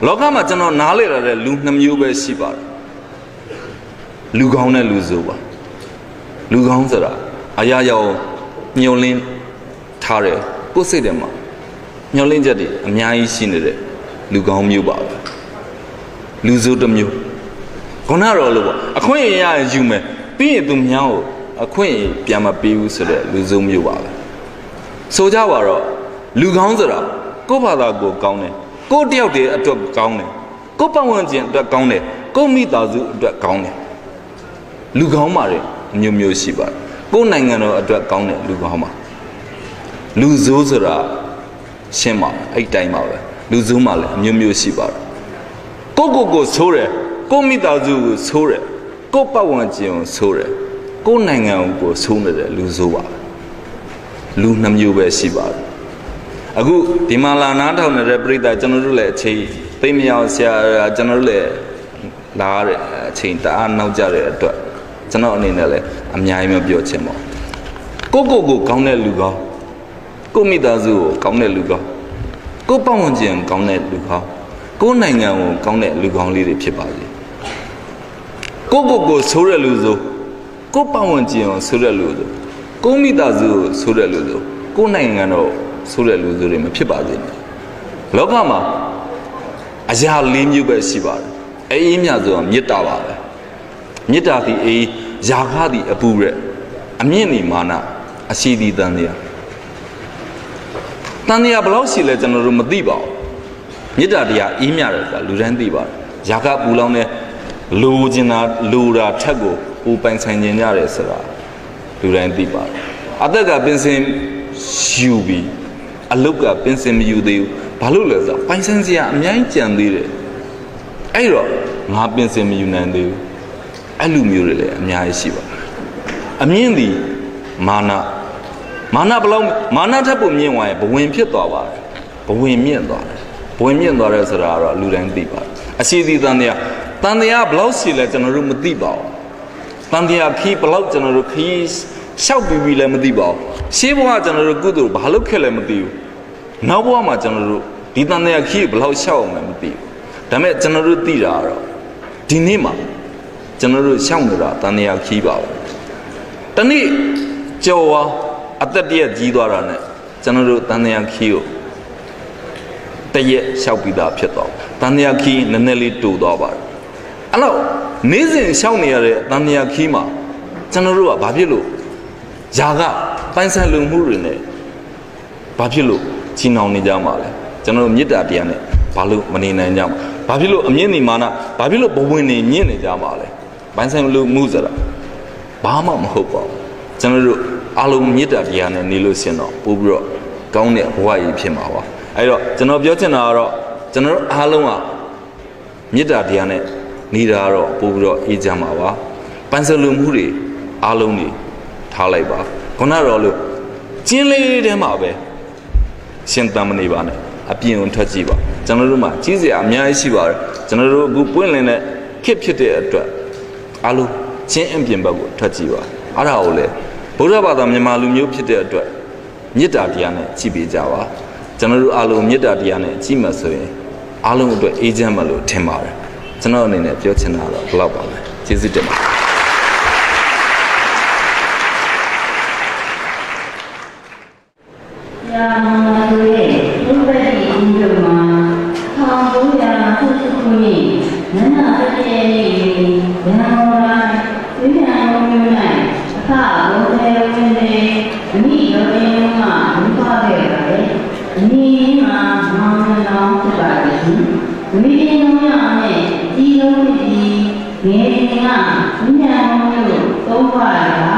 လောကမှာကျွန်တော်နားလည်ရတဲ့လူ2မျိုးပဲရှိပါတယ်လူကောင်းနဲ့လူဆိုးပါလူကောင်းဆိုတာအရာရောက်ညှို့လင်းထားတယ်ကိုယ်စိတ်ထဲမှာညှို့လင်းချက်တွေအများကြီးရှိနေတဲ့လူကောင်းမျိုးပါပဲလူဆိုးတစ်မျိုးခုနတော့လို့ပေါ့အခွင့်အရေးရရင်ယူမယ်ပြီးရင်သူများကိုအခွင့်အရေးပြန်မပေးဘူးဆိုတဲ့လူဆိုးမျိုးပါပဲဆိုကြပါတော့လူကောင်းဆိုတာကိုယ့်ဘာသာကိုကောင်းတယ်ကိုယ့်တယောက်တည်းအတွက်ကောင်းတယ်ကိုယ့်ပတ်ဝန်းကျင်အတွက်ကောင်းတယ်ကိုယ့်မိသားစုအတွက်ကောင်းတယ်လူကောင်းပါတယ်အမျိုးမျိုးရှိပါတယ်ကိုယ့်နိုင်ငံတော်အတွက်ကောင်းတယ်လူကောင်းပါလူဆိုးဆိုတာရှင်းပါအဲ့တိုင်းပါပဲလူဆိုးမှလည်းအမျိုးမျိုးရှိပါတယ်ကိုဆိုးတယ်ကိုမိသားစုကိုဆိုးတယ်ကိုပတ်ဝန်းကျင်ကိုဆိုးတယ်ကိုနိုင်ငံကိုဆိုးနေတယ်လူဆိုးပါလူ2မျိုးပဲရှိပါတယ်အခုဒီမှာလာနားထောင်နေတဲ့ပြည်သားကျွန်တော်တို့လည်းအချိန်သိမရောက်ဆရာကျွန်တော်တို့လည်းလာရတဲ့အချိန်တအားနောက်ကြတဲ့အတွက်ကျွန်တော်အနေနဲ့လည်းအများကြီးမပြောချင်ပါဘူးကိုကောင်းတဲ့လူကောင်းကိုမိသားစုကိုကောင်းတဲ့လူကောင်းကိုပတ်ဝန်းကျင်ကောင်းတဲ့လူကောင်းကိုနိုင်ငံကိုကောင်းတဲ့လူကောင်းလေးတွေဖြစ်ပါစေကိုဆိုးတဲ့လူဆိုကိုပတ်ဝန်းကျင်ကိုဆိုးတဲ့လူဆိုကိုမိသားစုကိုဆိုးတဲ့လူဆိုကိုနိုင်ငံတော့ဆိုးတဲ့လူဆိုတွေမဖြစ်ပါစေနဲ့လောကမှာအရာ4မျိုးပဲရှိပါတယ်အေးမြဆိုမေတ္တာပါပဲမေတ္တာသည်အေးယာခသည်အပူတဲ့အမြင့်ဒီမာနအရှိသည်တန်တရားဘယ်လောက်ရှိလဲကျွန်တော်တို့မသိပါဘူးမေတ္တာတရားအေးမြတယ်ဆိုတာလူတိုင်းသိပါတယ်ယာခပူလောင်တဲ့လိုချင်တာလိုတာထက်ကိုပူပိုင်ဆိုင်ခြင်းကြတယ်ဆိုတာလူတိုင်းသိပါတယ်အသက်ကပင်စင်ယူပြီးအလုတ်ကပင်စင်မယူသေးဘူးဘာလို့လဲဆိုတော့ပိုင်ဆိုင်စရာအများကြီးကြံသေးတယ်အဲ့တော့ငါပင်စင်မယူနိုင်သေးဘူးအဲ့လူမျိုးတွေလည်းအများကြီးရှိပါတယ်အမြင့်သည်မာနဘလောက်မာနထက်ပိုမြင့်သွားရင်ဘဝင်ဖြစ်သွားပါတယ်ဘဝင်မြင့်သွားတယ်ဆိုတာကတော့လူတိုင်းသိပါတယ်အရှိသည်တန်တရားဘလောက်ရှိလဲကျွန်တော်တို့မသိပါဘူးတန်တရားခီးဘလောက်ကျွန်တော်တို့ခီးရှောက်ပြီးလည်းမသိပါဘူးရှေးဘဝကျွန်တော်တို့ကုသိုလ်ဘာလို့ခက်လဲမသိဘူးနောက်ဘဝမှာကျွန်တော်တို့ဒီတန်တရားခီးဘလောက်ရှောက်အောင်လည်းမသိဘူးဒါပေမဲ့ကျွန်တော်တို့သိတာကတော့ဒီနေ့မှာကျွန်တော်တို့ရှောက်နေတာတန်တရားခီးပါဘူးတနေ့ကြော်ဝါအသက်တရက်ကြီးသွားတာနဲ့ကျွန်တော်တို့တန်တရားခီးကိုတရက်ရှောက်ပြီးသားဖြစ်သွားတန်တရားခီးနည်းနည်းလေးတူသွားပါတယ်အဲ့တော့နေ့စဉ်ရှောက်နေရတဲ့တန်တရားခီးမှာကျွန်တော်တို့ကဘာဖြစ်လို့ຢာကပိုင်ဆိုင်လုံမှုတွေနဲ့ဘာဖြစ်လို့ချီနှောင်နေကြမှာလဲကျွန်တော်တို့မေတ္တာတရားနဲ့ဘာလို့မနေနိုင်ကြမှာဘာဖြစ်လို့အမြင့်နေမာနဘာဖြစ်လို့ဘဝင်နေမြင့်နေကြမှာလဲပိုင်ဆိုင်လုံမှုဆိုတာဘာမှမဟုတ်ပါဘူးကျွန်တော်တို့အားလုံးမေတ္တာတရားနဲ့နေလို့ရှင်တော့ပို့ပြီးတော့ကောင်းတဲ့ဘဝကြီးဖြစ်မှာပါအဲ့တော့ကျွန်တော်ပြောချင်တာကတော့ကျွန်တော်တို့အားလုံးကမေတ္တာတရားနဲ့နေတာတော့ပို့ပြီးတော့အေးချမ်းပါပါပိုင်ဆိုင်လုံမှုတွေအားလုံးတွေထားလိုက်ပါခုနတော့လို့ကျင်းလေးထဲမှာပဲရှင်တမ်းမနေပါနဲ့အပြင်ကိုထွက်ကြည့်ပါကျွန်တော်တို့မှာကြီးစရာအများကြီးရှိပါတယ်ကျွန်တော်တို့အခုပွင့်လင်းတဲ့ခစ်ဖြစ်တဲ့အတွက်အားလုံးချင်းအပြင်ဘက်ကိုထွက်ကြည့်ပါအဲ့ဒါကိုလေဗုဒ္ဓဘာသာမြန်မာလူမျိုးဖြစ်တဲ့အတွက်မေတ္တာတရားနဲ့ကြည့်ပေးကြပါကျွန်တော်တို့အားလုံးမေတ္တာတရားနဲ့ကြည့်မှဆိုရင် အားလုံးအတွက်အေဂျင့်မလို့ထင်ပါတယ်ကျွန်တော်အနေနဲ့ပြောချင်တာတော့ဒီလောက်ပါပဲကျေးဇူးတင်ပါတယ်ရာမတို့ရဲ့ဘုရားရှင်ဦးတို့မှာ1960ခုနှစ်နန္ဒအပြည့်ရဲ့ရန်ကုန်တိုင်းပြည်တော်မြို့၌အခါဘုရားဝင်တဲ့အမိတော်ရင်ကမြပါခဲ့ပါတယ်။အမိမှာမောင်နှောင်းဖြစ်ပါတယ်ရှင်။ဝိညာဉ်တော်များနဲ့ဒီလိုဖြစ်ပြီးငယ်ငယ်ကဝိညာဉ်တော်မျိုးသုံးပါးတာ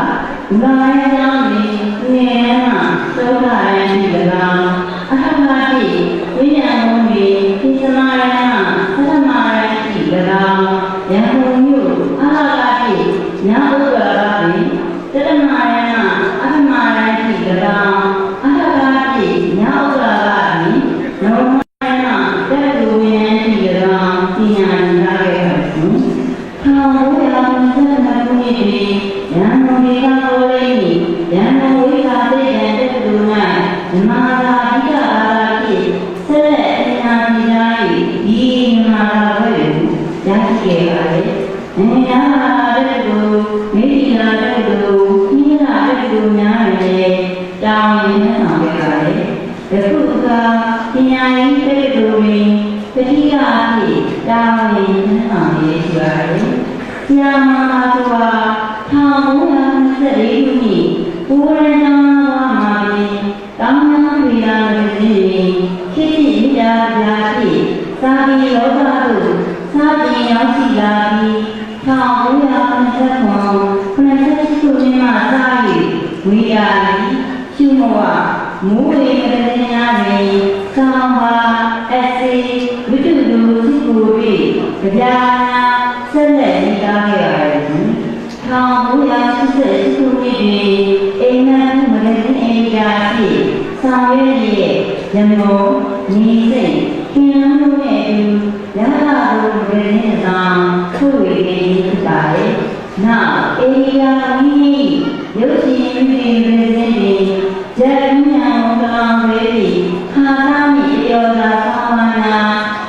ဘုရားရဲ့ကြောင့်ဒီငယ်မှာသုံးပါးရန်ဒီကလာအထမတိဝိညာဉ်တော်မျိုးဒီစမာရဏသတ္တမရန်ဒီကလာရန်ကုန်မြို့အာလာတိညာဥဒရာတိသတ္တမရဏအထမရန်ဒီကလာအထကာတိညာဥဒရာတိနောမရဏတတ္တဝိယံဒီကလာပညာနာခဲ့ပါရှင်။ထာဝရဘုရားမြတ်ခုနှစ်ဒီရန်ကုန်ဒေသကိုလေးရန်ကုန်ဝိသာတိယံတက္ကသိုလ်၌ဓမ္မသာအဓိကအာရတိဆက်လက်အညာပညာ၏ဒီဓမ္မသာဝေရရှိခဲ့ပါလေ။ဉာဏ်သာတက္ကသိုလ်မိဂိလာတက္ကသိုလ်ခိနာတက္ကသိုလ်များတွင်တောင်းရင်းဆောင်ခဲ့ပါလေ။ယခုကပညာရေးတက္ကသိုလ်တွင်ပဋိက္ခအဖြစ်တောင်းရင်းဆောင်ရရှိပါလေ။ဆရာမတော်ဟာ1924ခုနှစ်ကိုရဏဝါမှာပင်တောင်းရန်ပြည်လာတွင်ခေတ်မြတ်ပြာဖြစ်စာပေလောကသို့စာပေရောက်ရှိလာပြီး1929ခုနှစ်မှစ၍ဝိရာရှုမဝမိုးရေကတဲ့များတွင်ဆောင်းပါအစီဝိတုလူစီကိုပြီးကြပြာနာဆက်လက်ရေးသားခဲ့ရတယ်။1980ခုနှစ်တွင်အိမ်နံမဂ္ဂဇင်းအင်ဂျာဖြစ်ဆောင်ရွက်ရဲ့ရမုံညီစိတ်ခင်လုံးတို့နဲ့အတူရတာတို့မဂ္ဂဇင်းသာထုတ်ဝေခဲ့ဖြစ်ပါတယ်။နောက်အိန္ဒိယဝီရုပ်ရှင်မဂ္ဂဇင်းတွေဂျက်ညံကောင်ဝေးခါသာမီပြောတာသာမနာ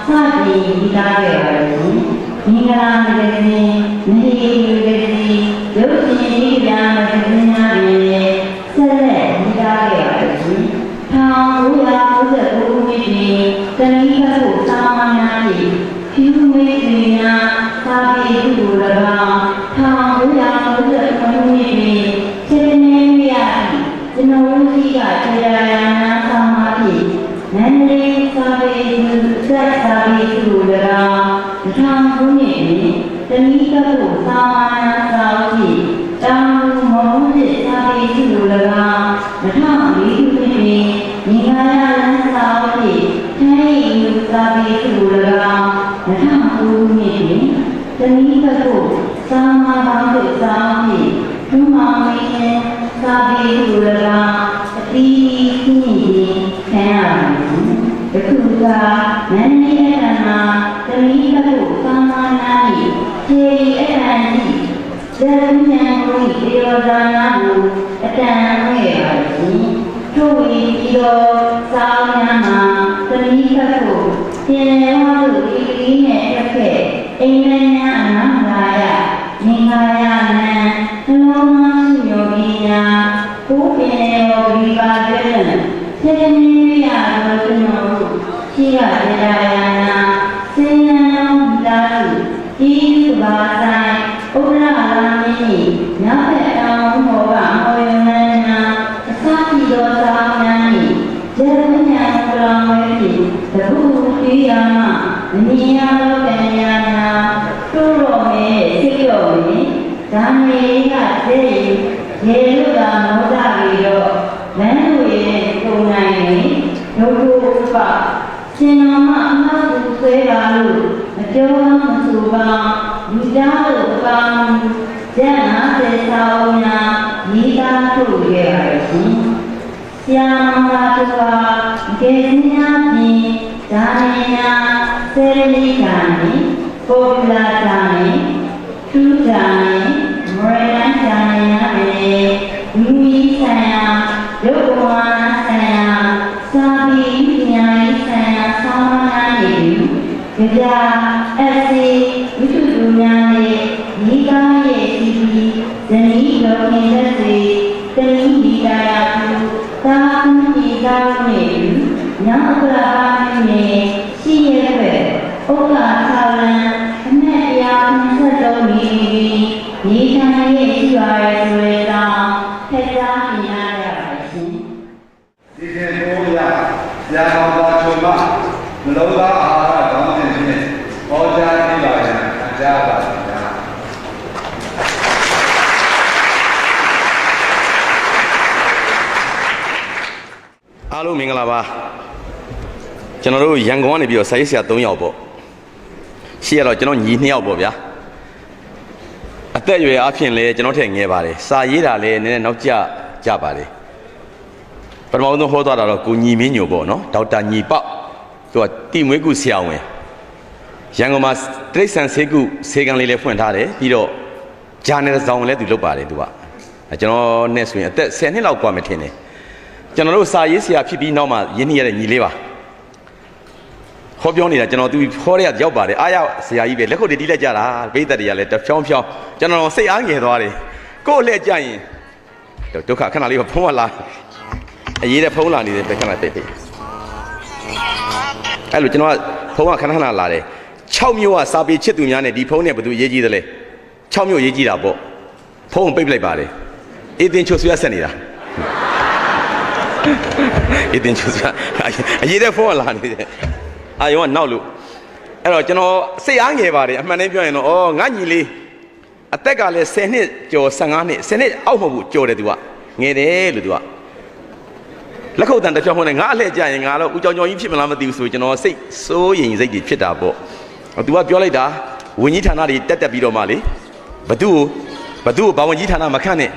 စသည်ရေးသားခဲ့ပါတယ်။မင်္ဂလာမဂ္ဂဇင်းမဟိမဂ္ဂဇင်းရုပ်ရှင်ဤပြာမဂ္ဂဇင်းများတွင်ဆက်လက်ရေးသားခဲ့ပါတယ်။1999ခုနှစ်တွင်တဏှိကကိုသာမနာ၏ဖြူမေးတွင်များသာပေသူကို၎င်း1999ခုနှစ်တွင်စေတနေမြတ်ကျွန်တော်တို့ကြီးကတရားရနာသာမဖြစ်နန္ဒီသာပေသူသက်သာပေသူကို၎င်း2000ခုနှစ်တွင်တဏှိကကိုသာမနာသာဖြစ်တောင်မောင်စစ်သာပေသူကို၎င်း2004ခုနှစ်တွင်ညီမရလန်းသာဖြစ်ထိုင်းလူသာပေသူကို၎င်း2009ခုနှစ်တွင်တဏှိကကိုသာမနာသာဖြစ်ဘုမာမင်းသာပေသူကို၎င်းအတိအကျခံရပါမယ်။ဒီခုကမန္တလေးအတ္တနာတဏှိကကိုသာမနာ၏ခြေအတ္တကြီးဇာဉာဏ်ကိုဒီရောဒါနာကိုအတန်ဝဲရသည်ထို့ဝီဒီရောစာများမှာတဏှိကကိုပြင်လည်ဝါတို့ဒီကလေးနဲ့တက်ခဲ့အိမ်မက်များအနာလာရမင်္ဂလာယနံနှလုံးသားရှိယောဂီများကိုပင်ရောဂီပါတဲ့စေတနေရတော်ကျွန်တော်ရှိရတရားယာနာစေယံတော်တာဤဘာဆိုင်ဥပလာလာမင်းနောက်ဖက်အောင်ဟောကဟောယနနာအစတိတော်သာမဏိဇေမညာပရောဝေတိတခုတိယမမနိယလောကညာနာတို့တော်မေစိတ်တော်မေဓမ္မေကသေရေလူကမောဒရီတော့လမ်းဝေပုံနိုင်ဒုက္ခဥပရှင်နာမအမှတ်ကိုဆွဲပါလို့မကြောမဆိုပါလူသားတို့ကောင်းကျန်50ဆောင်နာဤသာထုတ်ရရရှင်ဆရာမတို့ကကေညာပြင်ဇာနေနာစေရိကာနိပုပ္ပလာတာနိသူတာနိမောရန်တာနိယပေလူကြီးဆံယာရုပ်ဝါဆံယာစာပေဉာဏ်ဆံယာသာမဏေ ဇနီးတော်ခင်သက်စေတနည်းဒီကာယပြုသာအင်းဒီသာနေညောကလာနေရှိရဲ့ပဲဥက္ကာသာလံအနဲ့အရာ23နေထိုင်ရဲ့ရှိပါရဲ့ဆိုရတော့ထက်သားမြင်ရပါရှင် ဒီကေကိုရဆရာတော်ဘာချုံမမလုံးသားအာဟာရကောင်းတဲ့ဖြင့်ဟောကြားပြပါရန်အကြပါဗျာ အားလုံးမင်္ဂလာပါကျွန်တော်တို့ရန်ကုန်ကနေပြီးတော့စာရေးဆရာ3ယောက်ပေါ့ရှေ့ကတော့ကျွန်တော်ညီ2ယောက်ပေါ့ဗျာအသက်အရွယ်အဖြစ်လည်းကျွန်တော်ထက်ငယ်ပါတယ်စာရေးတာလည်းနည်းနည်းနောက်ကျပါတယ်ပထမဆုံးဟောသွားတာတော့ကိုညီမင်းညိုပေါ့နော်ဒေါက်တာညီပေါက်သူကတိမွေးကုဆရာဝန်ရန်ကုန်မှာတိရစ္ဆာန်ဆေးကုဆေးကန်းလေးလည်းဖွင့်ထားတယ်ပြီးတော့ဂျာနယ်ဆောင်လည်းသူလုပ်ပါတယ်သူကကျွန်တော်နဲ့ဆိုရင်အသက်10နှစ်လောက်กว่าမှထင်တယ်ကျွန်တော်တို့စာရေးဆရာဖြစ်ပြီးနောက်မှရင်းနှီးရတဲ့ညီလေးပါဟောပြောနေတာကျွန်တော်သူဟောတဲ့ရောက်ပါတယ်အားရဆရာကြီးပဲလက်ခုပ်တွေတီးလိုက်ကြတာဘိသက်တွေကလည်းတဖြောင်းကျွန်တော်စိတ်အားငယ်သွားတယ်ကို့လက်ကြရင်ဒုက္ခခဏလေးဖုံးလာအရေးတဲ့ဖုံးလာနေတယ်ပဲခဏတိတ်အဲ့လိုကျွန်တော်ကဖုံးကခဏလာတယ်6မျိုးကစာပေချစ်သူများနဲ့ဒီဖုံးနဲ့ဘယ်သူရေးကြည့်သလဲ6မျိုးရေးကြည့်တာပေါ့ဖုံးပိတ်ပလိုက်ပါတယ်အေးတင်ချိုဆွေးဆက်နေတာအေးတင်ချိုဆွေးအရေးတဲ့ဖုံးကလာနေတယ်အာယုံကနောက်လို့အဲ့တော့ကျွန်တော်စိတ်အားငယ်ပါတယ်အမှန်တည်းပြောရင်တော့ငါညီလေးအသက်ကလည်း10နှစ်ကျော်15နှစ်10နှစ်အောက်မဟုတ်ဘူးကျော်တယ်သူကငယ်တယ်လို့သူကလက်ခုပ်တန်တစ်ဖြောင်းနဲ့ငါအလှည့်ကြရင်ငါတော့ဦးကြောင်ကြောင်ကြီးဖြစ်မလားမသိဘူးဆိုကျွန်တော်စိတ်စိုးရင်စိတ်ကြီးဖြစ်တာပေါ့သူကပြောလိုက်တာဝင်းကြီးဌာနတွေတက်ပြီးတော့မှလေဘသူ့ကိုဘာဝင်ကြီးဌာနမခန့်နဲ့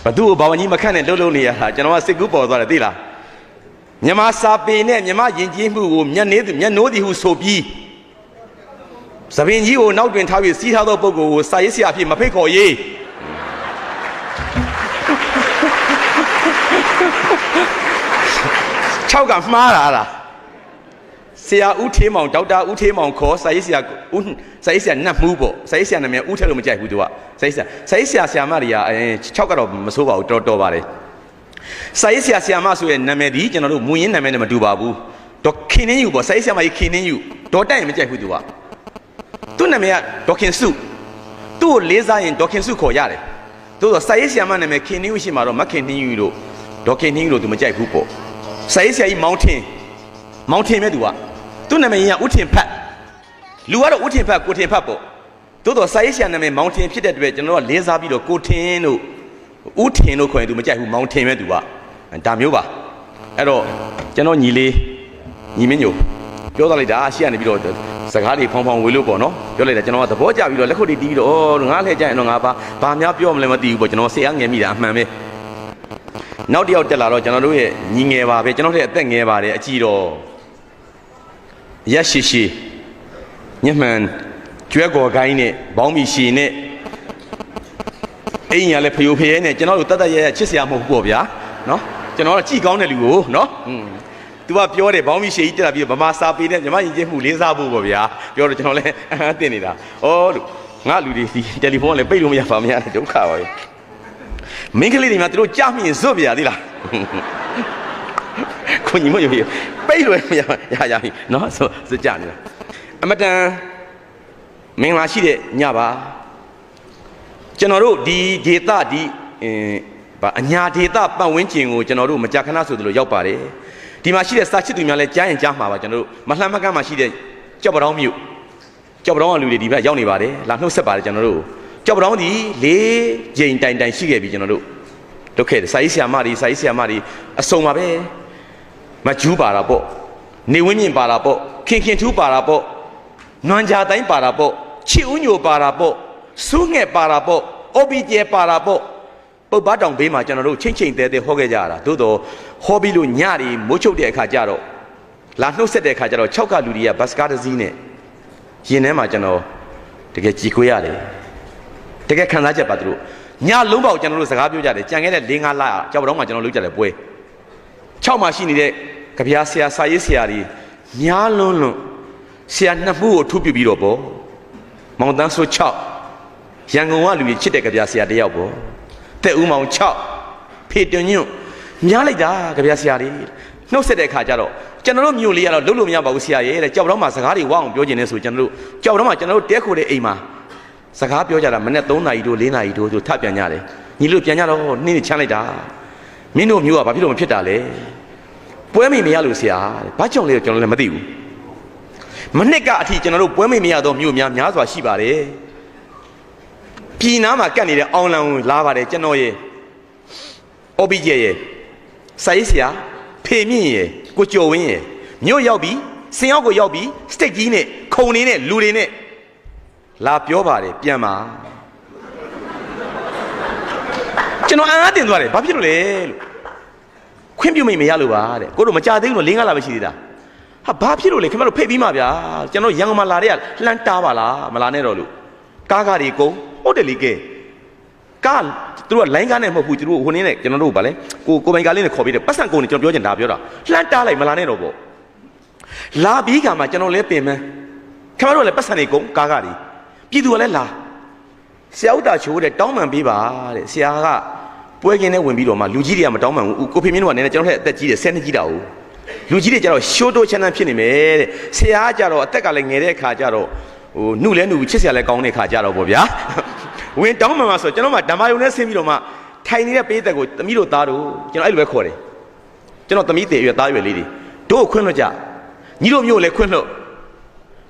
ဘသူ့ကိုဘာဝင်ကြီးမခန့်နဲ့လှုပ်နေရတာကျွန်တော်ကစိတ်ကူးပေါ်သွားတယ်သိလားမြန်မာစာပေနဲ့မြန်မာယဉ်ကျေးမှုကိုမျက်နိုးသည်ဟုဆိုပြီးသပင်ကြီးကိုနောက်တွင်ထားပြီးစီးထားသောပုဂ္ဂိုလ်ကိုစာရေးဆရာအဖြစ်မဖိတ်ခေါ်ရေး6ကမှားတာလားဆရာဦးထေးမောင်ဒေါက်တာဦးထေးမောင်ခေါ်စာရေးဆရာနတ်မှုပေါ့စာရေးဆရာနာမည်ဦးထက်လို့မကြိုက်ဘူးသူကစာရေးဆရာမတွေက6ကတော့မဆိုးပါဘူးတော်ပါတယ်စာရေးဆရာမဆိုရဲ့နာမည်ဒီကျွန်တော်တို့မူရင်းနာမည်နဲ့မတူပါဘူးဒေါခင်နှင်းယူပေါ့စာရေးဆရာမကြီးခင်နှင်းယူဒေါ်တက်ရင်မကြိုက်ဘူးသူကသူ့နာမည်ကဒေါခင်စုသူ့ကိုလေးစားရင်ဒေါခင်စုခေါ်ရတယ်သို့သောစာရေးဆရာမနာမည်ခင်နှင်းယူရှိမှာတော့မခင်နှင်းယူလို့ဒေါခင်နှင်းယူလို့သူမကြိုက်ဘူးပေါ့စာရေးဆရာကြီးမောင်ထင်ပဲသူကသူ့နာမည်ကဦးထင်ဖတ်လူကတော့ဦးထင်ဖတ်ကိုထင်ဖတ်ပေါ့သို့သောစာရေးဆရာနာမည်မောင်ထင်ဖြစ်တဲ့အတွက်ကျွန်တော်ကလေးစားပြီးတော့ကိုထင်တို့ဦးထင်တို့ခေါ်ရင်သူမကြိုက်ဘူးမောင်ထင်ပဲသူကဒါမျိုးပါအဲ့တော့ကျွန်တော်ညီမင်းညိုပြောသွားလိုက်တာရှေ့ကနေပြီးတော့စကားတွေဖောင်းဝေလို့ပေါ့နော်ပြောလိုက်တာကျွန်တော်ကသဘောကျပြီးတော့လက်ခုပ်တွေတီးပြီးတော့ငါလှည့်ကြရင်တော့ငါဘာများပြောမလဲမသိဘူးပေါ့ကျွန်တော်စိတ်အားငယ်မိတာအမှန်ပဲနောက်တစ်ယောက်တက်လာတော့ကျွန်တော်တို့ရဲ့ညီငယ်ပါပဲကျွန်တော်တို့ရဲ့အသက်ငယ်ပါတယ်အကြည့်တော့ရက်ရှိညမှန်ကျွဲကော်ကိုင်းနဲ့ဘောင်းမီရှည်နဲ့အိမ်ရလဲဖယိုဖယဲနဲ့ကျွန်တော်တို့တတ်ရဲချစ်စရာမဟုတ်ဘူးပေါ့ဗျာနော်ကျွန်တော်ကကြည်ကောင်းတဲ့လူကိုနော်သူကပြောတယ်ဘောင်းမီရှည်ကြီးတက်လာပြီးဗမာစာပေနဲ့မြမယဉ်ကျေးမှုလေးစားဖို့ပေါ့ဗျာပြောတော့ကျွန်တော်လည်းအသိနေတာဩလို့ငါလူတွေဒီတယ်လီဖုန်းလည်းပိတ်လို့မရပါမရဒုက္ခပါပဲမင်းကလေးတွေများသူတို့ကြားမြင်စွတ်ပြရသေးလားခွန်ကြီးမရပိတ်လို့မရပြီနော်ဆိုကြနေတာအမတန်မင်္ဂလာရှိတဲ့ညပါကျွန်တော်တို့ဒီဒေသဒီအညာဒေသပတ်ဝန်းကျင်ကိုကျွန်တော်တို့မကြာခဏဆိုသလိုရောက်ပါတယ်ဒီမှာရှိတဲ့စာချစ်သူများလည်းကြားရင်ကြားမှာပါကျွန်တော်တို့မလှမ်းမကမ်းမှာရှိတဲ့ကြောက်ပတောင်းမြို့ကြောက်ပတောင်းကလူတွေဒီဘက်ရောက်နေပါတယ်လာနှုတ်ဆက်ပါတယ်ကျွန်တော်တို့ကြောက်ပတောင်းဒီ၄ကြိမ်တိုင်ရှိခဲ့ပြီကျွန်တော်တို့လုပ်ခဲ့တယ်စာရေးဆရာမတွေအစုံပါပဲမကျူးပါတာပေါ့နေဝင်းမြင့်ပါတာပေါ့ခင်ထူးပါတာပေါ့နွမ်းကြတိုင်းပါတာပေါ့ချစ်ဦးညိုပါတာပေါ့စူးငှက်ပါတာပေါ့အိုဘီကျဲပါတာပေါ့ပုတ်ပါတောင်ဘေးမှာကျွန်တော်တို့ချိန်တဲဟောခဲ့ကြရတာသို့တော့ဟောပြီးလို့ညတွေမိုးချုပ်တဲ့အခါကျတော့လာနှုတ်ဆက်တဲ့အခါကျတော့6ကလူတွေကဘတ်စကားတစ်စီးနဲ့ရင်ထဲမှာကျွန်တော်တကယ်ကြည်ခွေးရတယ်တကယ်ခံစားချက်ပါသူတို့ညလုံးပေါက်ကျွန်တော်တို့စကားပြောကြတယ်ကြံခဲ့တဲ့၄-၅လကြောက်တော့မှကျွန်တော်လုပ်ကြတယ်ပွဲ6မှာရှိနေတဲ့ကြပြားဆရာစာရေးဆရာတွေများလွန်းဆရာနှစ်မှုကိုထုပြပြီးတော့ပေါ့မောင်တန်းဆို6 ရန်ကုန်ကလူကြီးချစ်တဲ့ကြပြဆရာတယောက်ပေါ့တဲ့ဦးမောင်6ဖေတွင်ညွန့်များလိုက်တာကြပြဆရာတွေနှုတ်ဆက်တဲ့အခါကျတော့ကျွန်တော်တို့မြို့လေးကတော့လုံးလို့မရပါဘူးဆရာရဲ့တဲ့ကြောက်တော့မှစကားတွေဝအောင်ပြောကျင်နေဆိုကျွန်တော်တို့ကြောက်တော့မှကျွန်တော်တို့တဲခိုတဲ့အိမ်မှာစကားပြောကြတာမနေ့3နာရီတို့4နာရီတို့ဆိုထပြန်ကြတယ်ညီတို့ပြန်ကြတော့နှင်းနေချမ်းလိုက်တာမင်းတို့မျိုးကဘာဖြစ်လို့မဖြစ်တာလဲပွဲမိမရလို့ဆရာဘာကြောင့်လဲကျွန်တော်လည်းမသိဘူးမနှစ်ကအထိကျွန်တော်တို့ပွဲမိမရတော့မျိုးများစွာရှိပါတယ်ပြည်နာမှာကတ်နေတဲ့အောင်လံကိုလာပါတယ်ကျွန်တော်ရဲ့အော်ဘီဂျေရဲ့စာရေးဆရာဖေမြင့်ရဲ့ကိုကျော်ဝင်းရဲ့မြို့ရောက်ပြီးစင်ရောက်ကိုရောက်ပြီးစတိတ်ကြီးနဲ့ခုံနေနဲ့လူတွေနဲ့လာပြောပါတယ်ပြန်ပါကျွန်တော်အားတင်သွားတယ်ဘာဖြစ်လို့လဲလို့ခွင့်ပြုမိမရလို့ပါတဲ့ကိုတို့မကြသေးဘူးလို့5လပဲရှိသေးတာဟာဘာဖြစ်လို့လဲခင်ဗျားတို့ဖိတ်ပြီးမှဗျာကျွန်တော်ရန်ကုန်မှာလာတဲ့ကလှမ်းတားပါလားမလာနဲ့တော့လို့ကားတွေကုန်ဟုတ်တယ်လေကဲကားသူတို့ကလိုင်းကားနဲ့မဟုတ်ဘူးသူတို့ဟိုနေနဲ့ကျွန်တော်တို့ဗာလဲကိုပိုင်ကားလေးနဲ့ခေါ်ပြီးတယ်ပတ်စံကုန်နေကျွန်တော်ပြောချင်တာပြောတာလှမ်းတားလိုက်မလာနဲ့တော့ပေါ့လာပြီးခါမှာကျွန်တော်လဲပင်မန်းခင်ဗျားတို့လည်းပတ်စံတွေကုန်ကားတွေပြည်သူကလည်းလာဆရာဥတာချိုးတဲ့တောင်းပန်ပေးပါတဲ့ဆရာကပွဲကင်းနဲ့ဝင်ပြီးတော့မှလူကြီးတွေကမတောင်းပန်ဘူးကိုဖေမင်းတို့ကလည်းကျွန်တော်ထက်အသက်ကြီးတယ်10နှစ်ကြီးတာဟုတ်လူကြီးတွေကျတော့ရှိုးတိုးချမ်းသာဖြစ်နေမယ်တဲ့ဆရာကကျတော့အသက်ကလည်းငယ်တဲ့အခါကျတော့ဟိုနှုတ်လဲနှုတ်ချစ်ဆရာလည်းကောင်းတဲ့အခါကျတော့ပေါ့ဗျာဝင်တောင်းပန်မှာဆိုကျွန်တော်မှဓမ္မယုံနဲ့ဆင်းပြီးတော့မှထိုင်နေတဲ့ပေးသက်ကိုသမီးတို့သားတို့ကျွန်တော်အဲ့လိုပဲခေါ်တယ်ကျွန်တော်သမီးတွေရွယ်သားရွယ်လေးတွေတို့ခွင့်လွှတ်ကြညီတို့မျိုးလည်းခွင့်လွှတ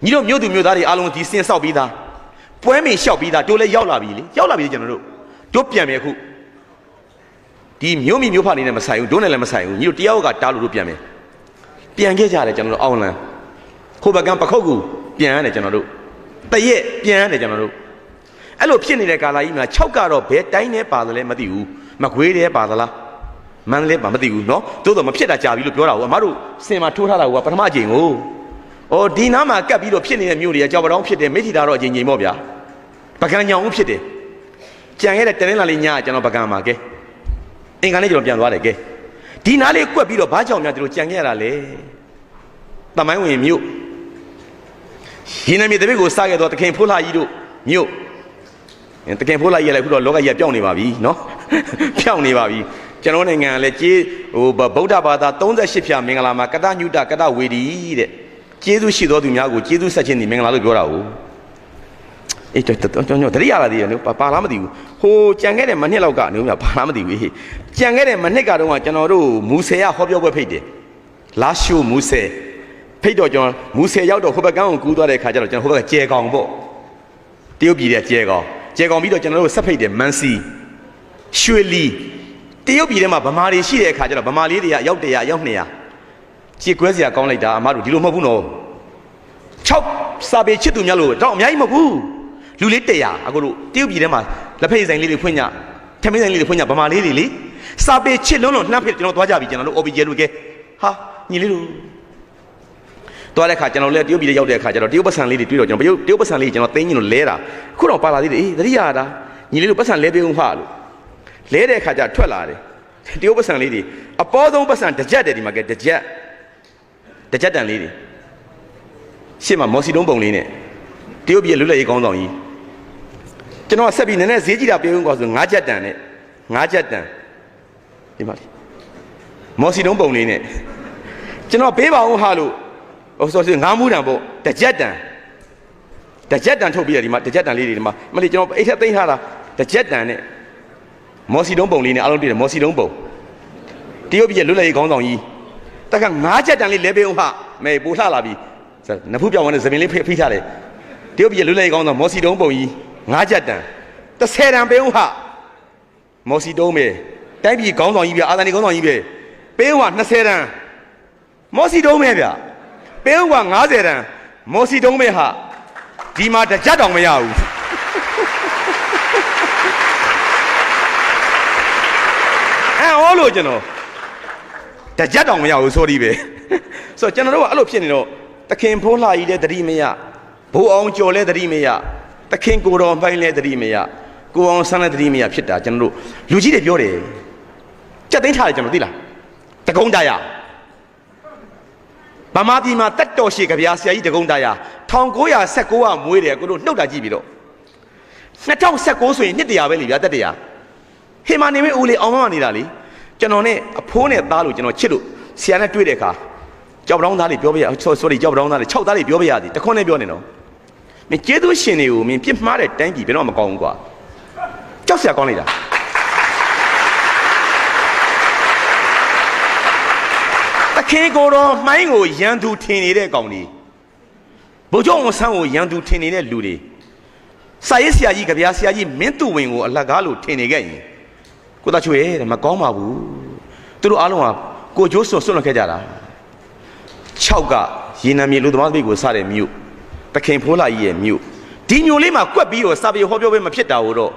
်ညီတို့မျိုးသူမျိုးသားတွေအားလုံးဒီစင်ဆောက်ပြီးသားပွဲမင်လျှောက်ပြီးသားတို့လည်းရောက်လာပြီလေရောက်လာပြီကျွန်တော်တို့ပြန်မယ်အခုဒီမျိုးမိမျိုးဖနေနဲ့မဆိုင်ဘူးတို့နဲ့လည်းမဆိုင်ဘူးညီတို့တယောက်ကတားလို့တို့ပြန်မယ်ပြန်ခဲ့ကြတယ်ကျွန်တော်တို့အောင်လန်းခိုးဘကံပခုတ်ကူပြန်ရတယ်ကျွန်တော်တို့တရက်ပြန်ရတယ်ကျွန်တော်တို့အဲ့လိုဖြစ်နေတဲ့ကာလကြီးမှာ6ကတော့ဘယ်တိုင်းနဲ့ပါတယ်လဲမသိဘူးမကွေးတယ်ပါသလားမန္တလေးပါမသိဘူးเนาะသို့တော့မဖြစ်တာကြာပြီလို့ပြောတာဟုတ်အမတို့စင်မှာထိုးထားတာကပထမအကြိမ်ကိုဩဒီနားမှာကပ်ပြီးတော့ဖြစ်နေတဲ့မြို့တွေကကြောက်ပတောင်းဖြစ်တယ်မိထီတာတော့အကြိမ်ပေါ့ဗျာပကံညောင်ဦးဖြစ်တယ်ကြံခဲ့တဲ့တရင်လာလေးညကျွန်တော်ပကံမှာကဲအင်္ဂါနေ့ကျွန်တော်ပြန်သွားတယ်ကဲဒီနားလေးကွက်ပြီးတော့ဘာကြောင့်များတို့ကြံခဲ့ရတာလဲတမိုင်းဝင်မြို့ရင်းနှမြေတပည့်ကိုစားခဲ့တော့တခင်ဖိုးလှကြီးတို့မြို့တခင်ဖိုးလှကြီးလည်းအခုတော့လောကကြီးကပြောင်းနေပါပြီเนาะပြောင်းနေပါပြီကျွန်တော်နိုင်ငံကလည်းကျေးဟိုဗုဒ္ဓဘာသာ38ဖြာမင်္ဂလာမှာကတညုတကတဝေဒီတဲ့ကျေးဇူးရှိတော်သူများကိုကျေးဇူးဆက်ခြင်းဒီမင်္ဂလာလို့ပြောတာဟုတ်အေးကျွန်တော်တတိယလာသေးတယ်နော်ပါလားမသိဘူးဟိုကြံခဲ့တဲ့မနှစ်လောက်ကနေပါလားမသိဘူးဟေးကြံခဲ့တဲ့မနှစ်ကတော့ကျွန်တော်တို့မူဆယ်ရဟောပြောပွဲဖိတ်တယ်လာရှိုးမူဆယ်ဖိတ်တော့ကျွန်တော်မူဆယ်ရောက်တော့ဟိုဘက်ကန်းကိုကူးသွားတဲ့ခါကျတော့ကျွန်တော်ဟိုဘက်ကကျဲကောင်ပေါ့တရုတ်ပြည်တဲ့ကျဲကောင်ပြီးတော့ကျွန်တော်တို့ဆက်ဖိတ်တယ်မန်စီရွှေလီတရုတ်ပြည်ထဲမှာဗမာတွေရှိတဲ့အခါကျတော့ဗမာလေးတွေကရောက်100ရောက်200ကြည်ကွဲစရာကောင်းလိုက်တာအမတို့ဒီလိုမဟုတ်ဘူးနော်6စာပေချစ်သူများလို့တော့အများကြီးမဟုတ်ဘူးလူလေး100အခုတို့တရုတ်ပြည်ထဲမှာလက်ဖက်ဆိုင်လေးတွေဖွင့်ကြထမင်းဆိုင်လေးတွေဖွင့်ကြဗမာလေးတွေလေစာပေချစ်လုံးလုံးနှမ်းဖြစ်ကျွန်တော်သွားကြပြီကျွန်တော်တို့ OBJ လို့ကဲဟာညီလေးတို့သွားတဲ့ခါကျွန်တော်လည်းတရုတ်ပြည်ထဲရောက်တဲ့ခါကျတော့တရုတ်ပတ်စံလေးတွေတွေ့တော့ကျွန်တော်တရုတ်ပတ်စံလေးကျွန်တော်သိင်းညင်လို့လဲတာခုတော့ပါလာသေးတယ်အေးတတိယတာညီလေးတို့ပတ်စံလဲပေးဦးဟာလို့လဲတဲ့ခါကျထွက်လာတယ်တရုတ်ပတ်စံလေးတွေအပေါ်ဆုံးပတ်စံတစ်ကြက်တယ်ဒီမှာကဲတစ်ကြက်တန်လေးတွေရှေ့မှာမော်စီတုံးပုံလေးနဲ့တရုတ်ပြည်လွတ်လပ်ရေးကောင်းဆောင်ကြီးကျွန်တော်ဆက်ပြီးနည်းနည်းဈေးကြည့်တာပေးဦးကောဆို9ကြက်တန်နဲ့9ကြက်တန်ဒီမှာမော်စီတုံးပုံလေးနဲ့ကျွန်တော်ပေးပါဦးဟာလို့ဟိုဆို9မူးတန်ပေါ့တစ်ကြက်တန်ထုတ်ပြီးတယ်ဒီမှာတစ်ကြက်တန်လေးတွေဒီမှာမလေးကျွန်တော်အိတ်ထက်သိမ်းထားတာတစ်ကြက်တန်နဲ့မော်စီတုံးပုံလေးနဲ့အားလုံးတည်တယ်မော်စီတုံးပုံတရုတ်ပြည်လွတ်လပ်ရေးကောင်းဆောင်ကြီးတက်က9ကြက်တန်လေးလဲပေးဦးဟာမဲပို့လှလာပြီနဖူးပြောင်းဝင်တဲ့ဇမင်လေးဖိထားတယ်တရုတ်ပြည်လွတ်လပ်ရေးကောင်းဆောင်မော်စီတုံးပုံကြီး9ကြက်တန်30တန်ပေးဦးဟာမော်စီတုံးပဲတိုင်းပြည်ကောင်းဆောင်ကြီးပြအာဇာနည်ကောင်းဆောင်ကြီးပဲပေးဦးဟာ20တန်မော်စီတုံးပဲဗျပေးဦးဟာ90တန်မော်စီတုံးပဲဟာဒီမှာတစ်ကြက်တောင်မရဘူးအော်လို့ကျွန်တော်တစ်ကြက်တောင်မရဘူး sorry ပဲဆိုတော့ကျွန်တော်တို့ကအဲ့လိုဖြစ်နေတော့တခင်ဖိုးလှကြီးလည်းတတိမရဘိုးအောင်ကျော်လည်းတတိမရတခင်ကိုတော်ပိုင်းလည်းတတိမရကိုအောင်ဆန်းလည်းတတိမရဖြစ်တာကျွန်တော်တို့လူကြီးတွေပြောတယ်ကြက်သိမ်းထားတယ်ကျွန်တော်သိလားတကုံးတရာဗမာပြည်မှာတက်တော်ရှိကြဗျာဆရာကြီးတကုံးတရာ1919ကမွေးတယ်ကိုတို့နှုတ်တာကြည့်ပြီးတော့ 2019ဆိုရင်နှစ်တရာပဲလေဗျာတက်တရာဟေမာနေမင်းဦးလေးအောင်မနေတာလေကျွန်တော်နဲ့အဖိုးနဲ့သားလို့ကျွန်တော်ချစ်လို့ဆရာနဲ့တွေ့တဲ့အခါကြောက်တောင်းသားလေးပြောပြရ sorry ကြောက်တောင်းသားလေး6သားလေးပြောပြရသည်တခွန်းနဲ့ပြောနေတော့မင်းကျေးဇူးရှင်တွေကိုမင်းပြစ်မှားတဲ့တိုင်းပြည်ဘယ်တော့မကောင်းဘူးကွာကြောက်စရာကောင်းလိုက်တာတခင်ကိုတော့မှိုင်းကိုရန်သူထင်နေတဲ့ကောင်တွေဘုံကျုံဆန်းကိုရန်သူထင်နေတဲ့လူတွေစာရေးဆရာကြီးကြပြားဆရာကြီးမင်းသူဝင်ကိုအလကားလို့ထင်နေခဲ့ရင်ကိုသားချွေတဲ့မကောင်းပါဘူးသူတို့အားလုံးကကိုကျိုးစွန့်လွတ်ခဲ့ကြတာ6ကရေနံမြေလူသမားတွေကိုစတဲ့မြို့တခင်ဖိုးလာကြီးရဲ့မြို့ဒီမြို့လေးမှာကွက်ပြီးတော့စာပေဟောပြောပဲမဖြစ်တာတော့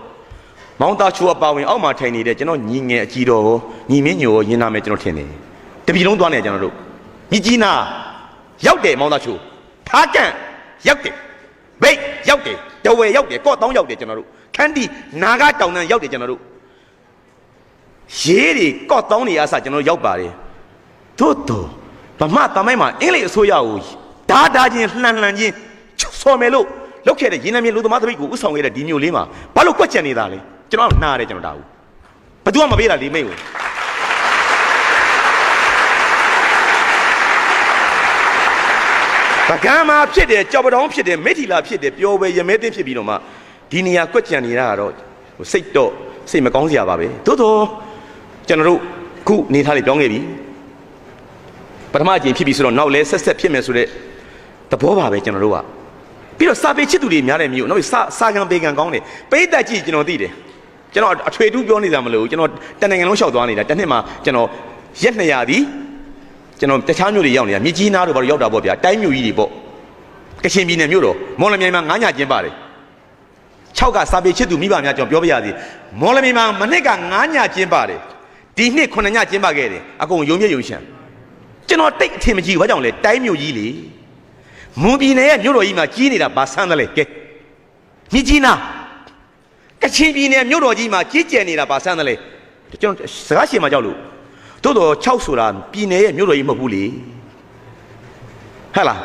မောင်သားချိုးအပါဝင်အောက်မှာထိုင်နေတဲ့ကျွန်တော်ညီငယ်အကြီးတော်ညီမင်းညိုရင်နာမယ်ကျွန်တော်ထင်တယ်တပြည်လုံးသွားနေကျွန်တော်တို့မြကြီးနာရောက်တယ်မောင်သားချိုးဖားကန့်ရောက်တယ်ဘိတ်ရောက်တယ်တဝယ်ရောက်တယ်ကော့တောင်းရောက်တယ်ကျွန်တော်တို့ခန်းတီနာဂတောင်တန်းရောက်တယ်ကျွန်တော်တို့ရေးတွေကော့တောင်းတွေအစကျွန်တော်ရောက်ပါတယ်သို့တော့ဗမာတမိုင်းမှာအင်္ဂလိပ်အစိုးရကိုဓာချင်းလှန်ချင်းဆော်မယ်လို့လောက်ခဲ့တဲ့ရင်းနှမြလူသမားတပိတ်ကိုဥဆောင်ခဲ့တဲ့ဒီမျိုးလေးမှာဘာလို့ကွက်ကြံနေတာလဲကျွန်တော်နားရတယ်ကျွန်တော်ဒါဘူးဘသူမှမပေးတာလေမိတ်ကိုပကံမှာဖြစ်တယ်ကြောက်ပတောင်းဖြစ်တယ်မိထီလာဖြစ်တယ်ပျော်ပဲရမဲတင်းဖြစ်ပြီးတော့မှဒီနေရာကွက်ကြံနေတာကတော့စိတ်မကောင်းစရာပါပဲသို့တော့ကျွန်တော်တို့ခုနေထားလေးပြောင်းခဲ့ပြီပထမအကြိမ်ဖြစ်ပြီဆိုတော့နောက်လဲဆက်ဖြစ်မယ်ဆိုတဲ့သဘောပါပဲကျွန်တော်တို့ကပြီးတော့စာပေချစ်သူတွေများတဲ့မြို့နောက်စာကံပေကံကောင်းတယ်ပိဋကတ်ကြည့်ကျွန်တော်သိတယ်ကျွန်တော်အထွေတူးပြောနေတာမလို့ကျွန်တော်တန်နိုင်ငံလုံးလျှောက်သွားနေတာတစ်နှစ်မှာကျွန်တော်ရက်200ဒီကျွန်တော်တခြားမြို့တွေရောက်နေတာမြကြီးနားတို့ဘာလို့ရောက်တာပေါ့ဗျာတိုင်းမြို့ကြီးတွေပေါ့ကချင်ပြည်နယ်မြို့တော်မော်လမြိုင်မှာ9ညကျင်းပါတယ်6ကစာပေချစ်သူမိဘများကျွန်တော်ပြောပြရစီမော်လမြိုင်မှာမနှစ်က9ညကျင်းပါတယ်ဒီနှစ်9ညကျင်းပါခဲ့တယ်အကုန်ယုံမြယုံရှံကျွန်တော်တိတ်အထင်မကြီးဘာကြောင့်လဲတိုင်းမြို့ကြီးလေမွန်ပြည်နယ်ရဲ့မြို့တော်ကြီးမှာကြီးနေတာဘာဆန်းတယ်လဲကဲမြကြီးနားကချင်ပြည်နယ်မြို့တော်ကြီးမှာကြီးကျယ်နေတာဘာဆန်းတယ်လဲကျွန်တော်စကားရှင်းမှကြောက်လို့တိုးတော့6ဆိုတာပြည်နယ်ရဲ့မြို့တော်ကြီးမဟုတ်ဘူးလေဟဲ့လား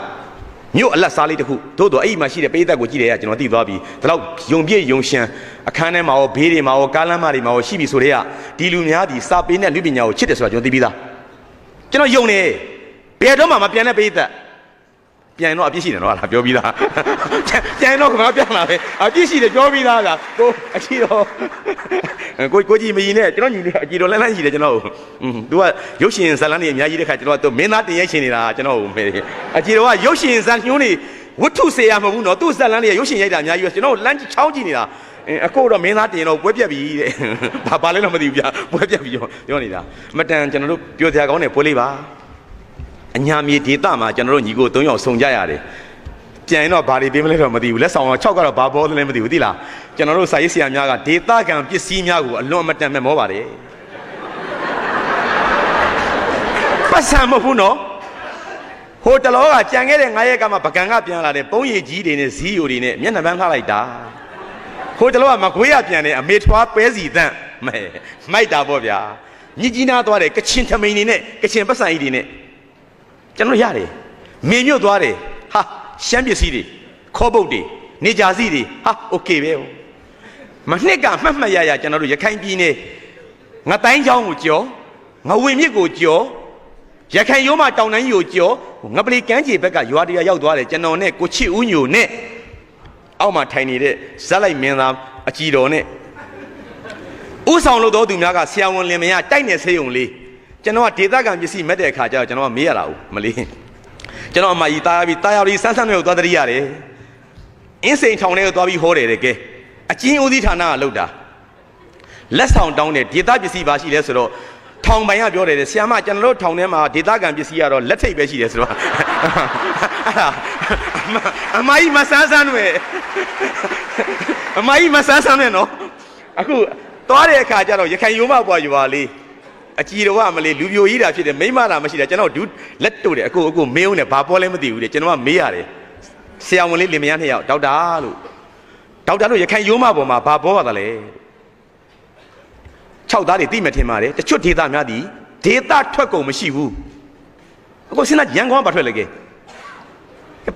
မြို့အလတ်စားလေးတစ်ခုတိုးတော့အဲ့ဒီမှာရှိတဲ့ပိဋကတ်ကိုကြည့်တယ်ကကျွန်တော်သိသွားပြီဒါတော့ယုံပြည့်ယုံရှံအခန်းထဲမှာရောဘေးတွေမှာရောကားလမ်းမတွေမှာရောရှိပြီဆိုတဲ့ကဒီလူများဒီစာပေနဲ့လူပညာကိုချစ်တယ်ဆိုတာကျွန်တော်သိပြီးသားကျွန်တော်ယုံနေဘယ်တော့မှမပြန်တဲ့ပိဋကတ်ပြန်တော့အပြစ်ရှိတယ်နော်ဟာပြောပြီးသားပြန်တော့ခင်ဗျာပြန်လာပဲအပြစ်ရှိတယ်ပြောပြီးသားလားကိုအချီတော့ကိုကြီးမကြီးနဲ့ကျွန်တော်ညီလေးအကြည်တော်လန်းလန်းရှိတယ်ကျွန်တော်သူကရုပ်ရှင်ဇာတ်လမ်းတွေအများကြီးတဲ့ခါကျွန်တော်သူမင်းသားတင်ရိုက်ရှင်နေတာကျွန်တော်မေးအကြည်တော်ကရုပ်ရှင်ဇာတ်ညွှန်းတွေဝတ္ထုစေရမဟုတ်ဘူးနော်သူ့ဇာတ်လမ်းတွေကရုပ်ရှင်ရိုက်တာအများကြီးပဲကျွန်တော်လမ်းချောင်းကြည့်နေတာအခုတော့မင်းသားတင်တော့ပွဲပြက်ပြီတဲ့ဘာလဲတော့မသိဘူးဗျာပွဲပြက်ပြီပြောနေတာမတန်ကျွန်တော်တို့ပြောစရာကောင်းတယ်ပွဲလေးပါအညာမြေဒေသမှာကျွန်တော်တို့ညီကို3ယောက်ဆုံကြရတယ်ပြန်ရင်တော့ဘာတွေပေးမလဲတော့မသိဘူးလက်ဆောင်တော့6ကတော့ဘာဘောသလဲမသိဘူးသိလားကျွန်တော်တို့စာရေးဆရာများကဒေသခံပစ္စည်းများကိုအလွန်မတန်မဲ့မောပါတယ်ပတ်စံမဟုတ်ဘူးနော်ဟိုတလောကကြံခဲ့တဲ့9ရက်ကမှပကံကပြန်လာတဲ့ပုံရည်ကြီးတွေနဲ့ဇီးယိုတွေနဲ့မျက်နှာပန်းထားလိုက်တာဟိုတလောကမကွေးရပြန်တဲ့အမေထွားပဲစီတန့်မိုက်တာပေါ့ဗျာမြကြီးနားသွားတယ်ကချင်ထမိန်တွေနဲ့ကချင်ပတ်စံကြီးတွေနဲ့ကျွန်တော်ရတယ်မင်းမြို့သွားတယ်ဟာရှမ်းပစ္စည်းတွေခေါ်ပုတ်တွေနေကြစီတွေဟာโอเคပဲမနှစ်ကမှတ်မှတ်ရရကျွန်တော်တို့ရခိုင်ပြည်နယ်ငတိုင်းချောင်းကိုကြောငဝင်မြစ်ကိုကြောရခိုင်ရိုးမတောင်တန်းကြီးကိုကြောငပလီကမ်းခြေဘက်ကရွာတရရောက်သွားတယ်ကျွန်တော်နဲ့ကိုချစ်ဦးညိုနဲ့အောက်မှာထိုင်နေတဲ့ဇက်လိုက်မင်းသားအကြည်တော်နဲ့ဥဆောင်လို့တော်သူများကဆရာဝန်လင်မယားတိုက်နေဆေးုံလေးကျွန်တော်ကဒေသခံပစ္စည်းမဲ့တဲ့အခါကျတော့ကျွန်တော်ကမေးရတာမလေးကျွန်တော်အမကြီးတားပြီးတားရောက်ပြီးဆန်းဆန်းတွေကိုသွားတရိရတယ်အင်းစိန်ထောင်တွေကိုသွားပြီးဟောတယ်တဲ့ကဲအကျဉ်းဦးစီးဌာနကလောက်တာလက်ဆောင်တောင်းတယ်ဒေသပစ္စည်းပါရှိလဲဆိုတော့ထောင်ပိုင်ကပြောတယ်ဆရာမကျွန်တော်တို့ထောင်ထဲမှာဒေသခံပစ္စည်းကတော့လက်ထိပ်ပဲရှိတယ်ဆိုတော့အမကြီးမဆန်းဆန်းတွေအမကြီးမဆန်းဆန်းနဲ့နော်အခုသွားတဲ့အခါကျတော့ရခိုင်ရိုးမပွားရွာလေးအကြည်တော်ကမလေးလူပြိုကြီးတာဖြစ်တယ်မိမတာမရှိတာကျွန်တော်ဒူးလက်တို့တယ်အခုမေးဦးနဲ့ဘာပေါ်လဲမသိဘူးတဲ့ကျွန်တော်ကမေးရတယ်ဆရာဝန်လေးလင်မယား2ယောက်ဒေါက်တာလို့ရခိုင်ရိုးမပေါ်မှာဘာပေါ်ပါသလဲ6သားတွေသိမှထင်ပါတယ်တချို့ဒေသများသည်ဒေသထွက်ကုန်မရှိဘူးအခုစဉ်းစားရန်ကုန်ကဘာထွက်လဲကဲ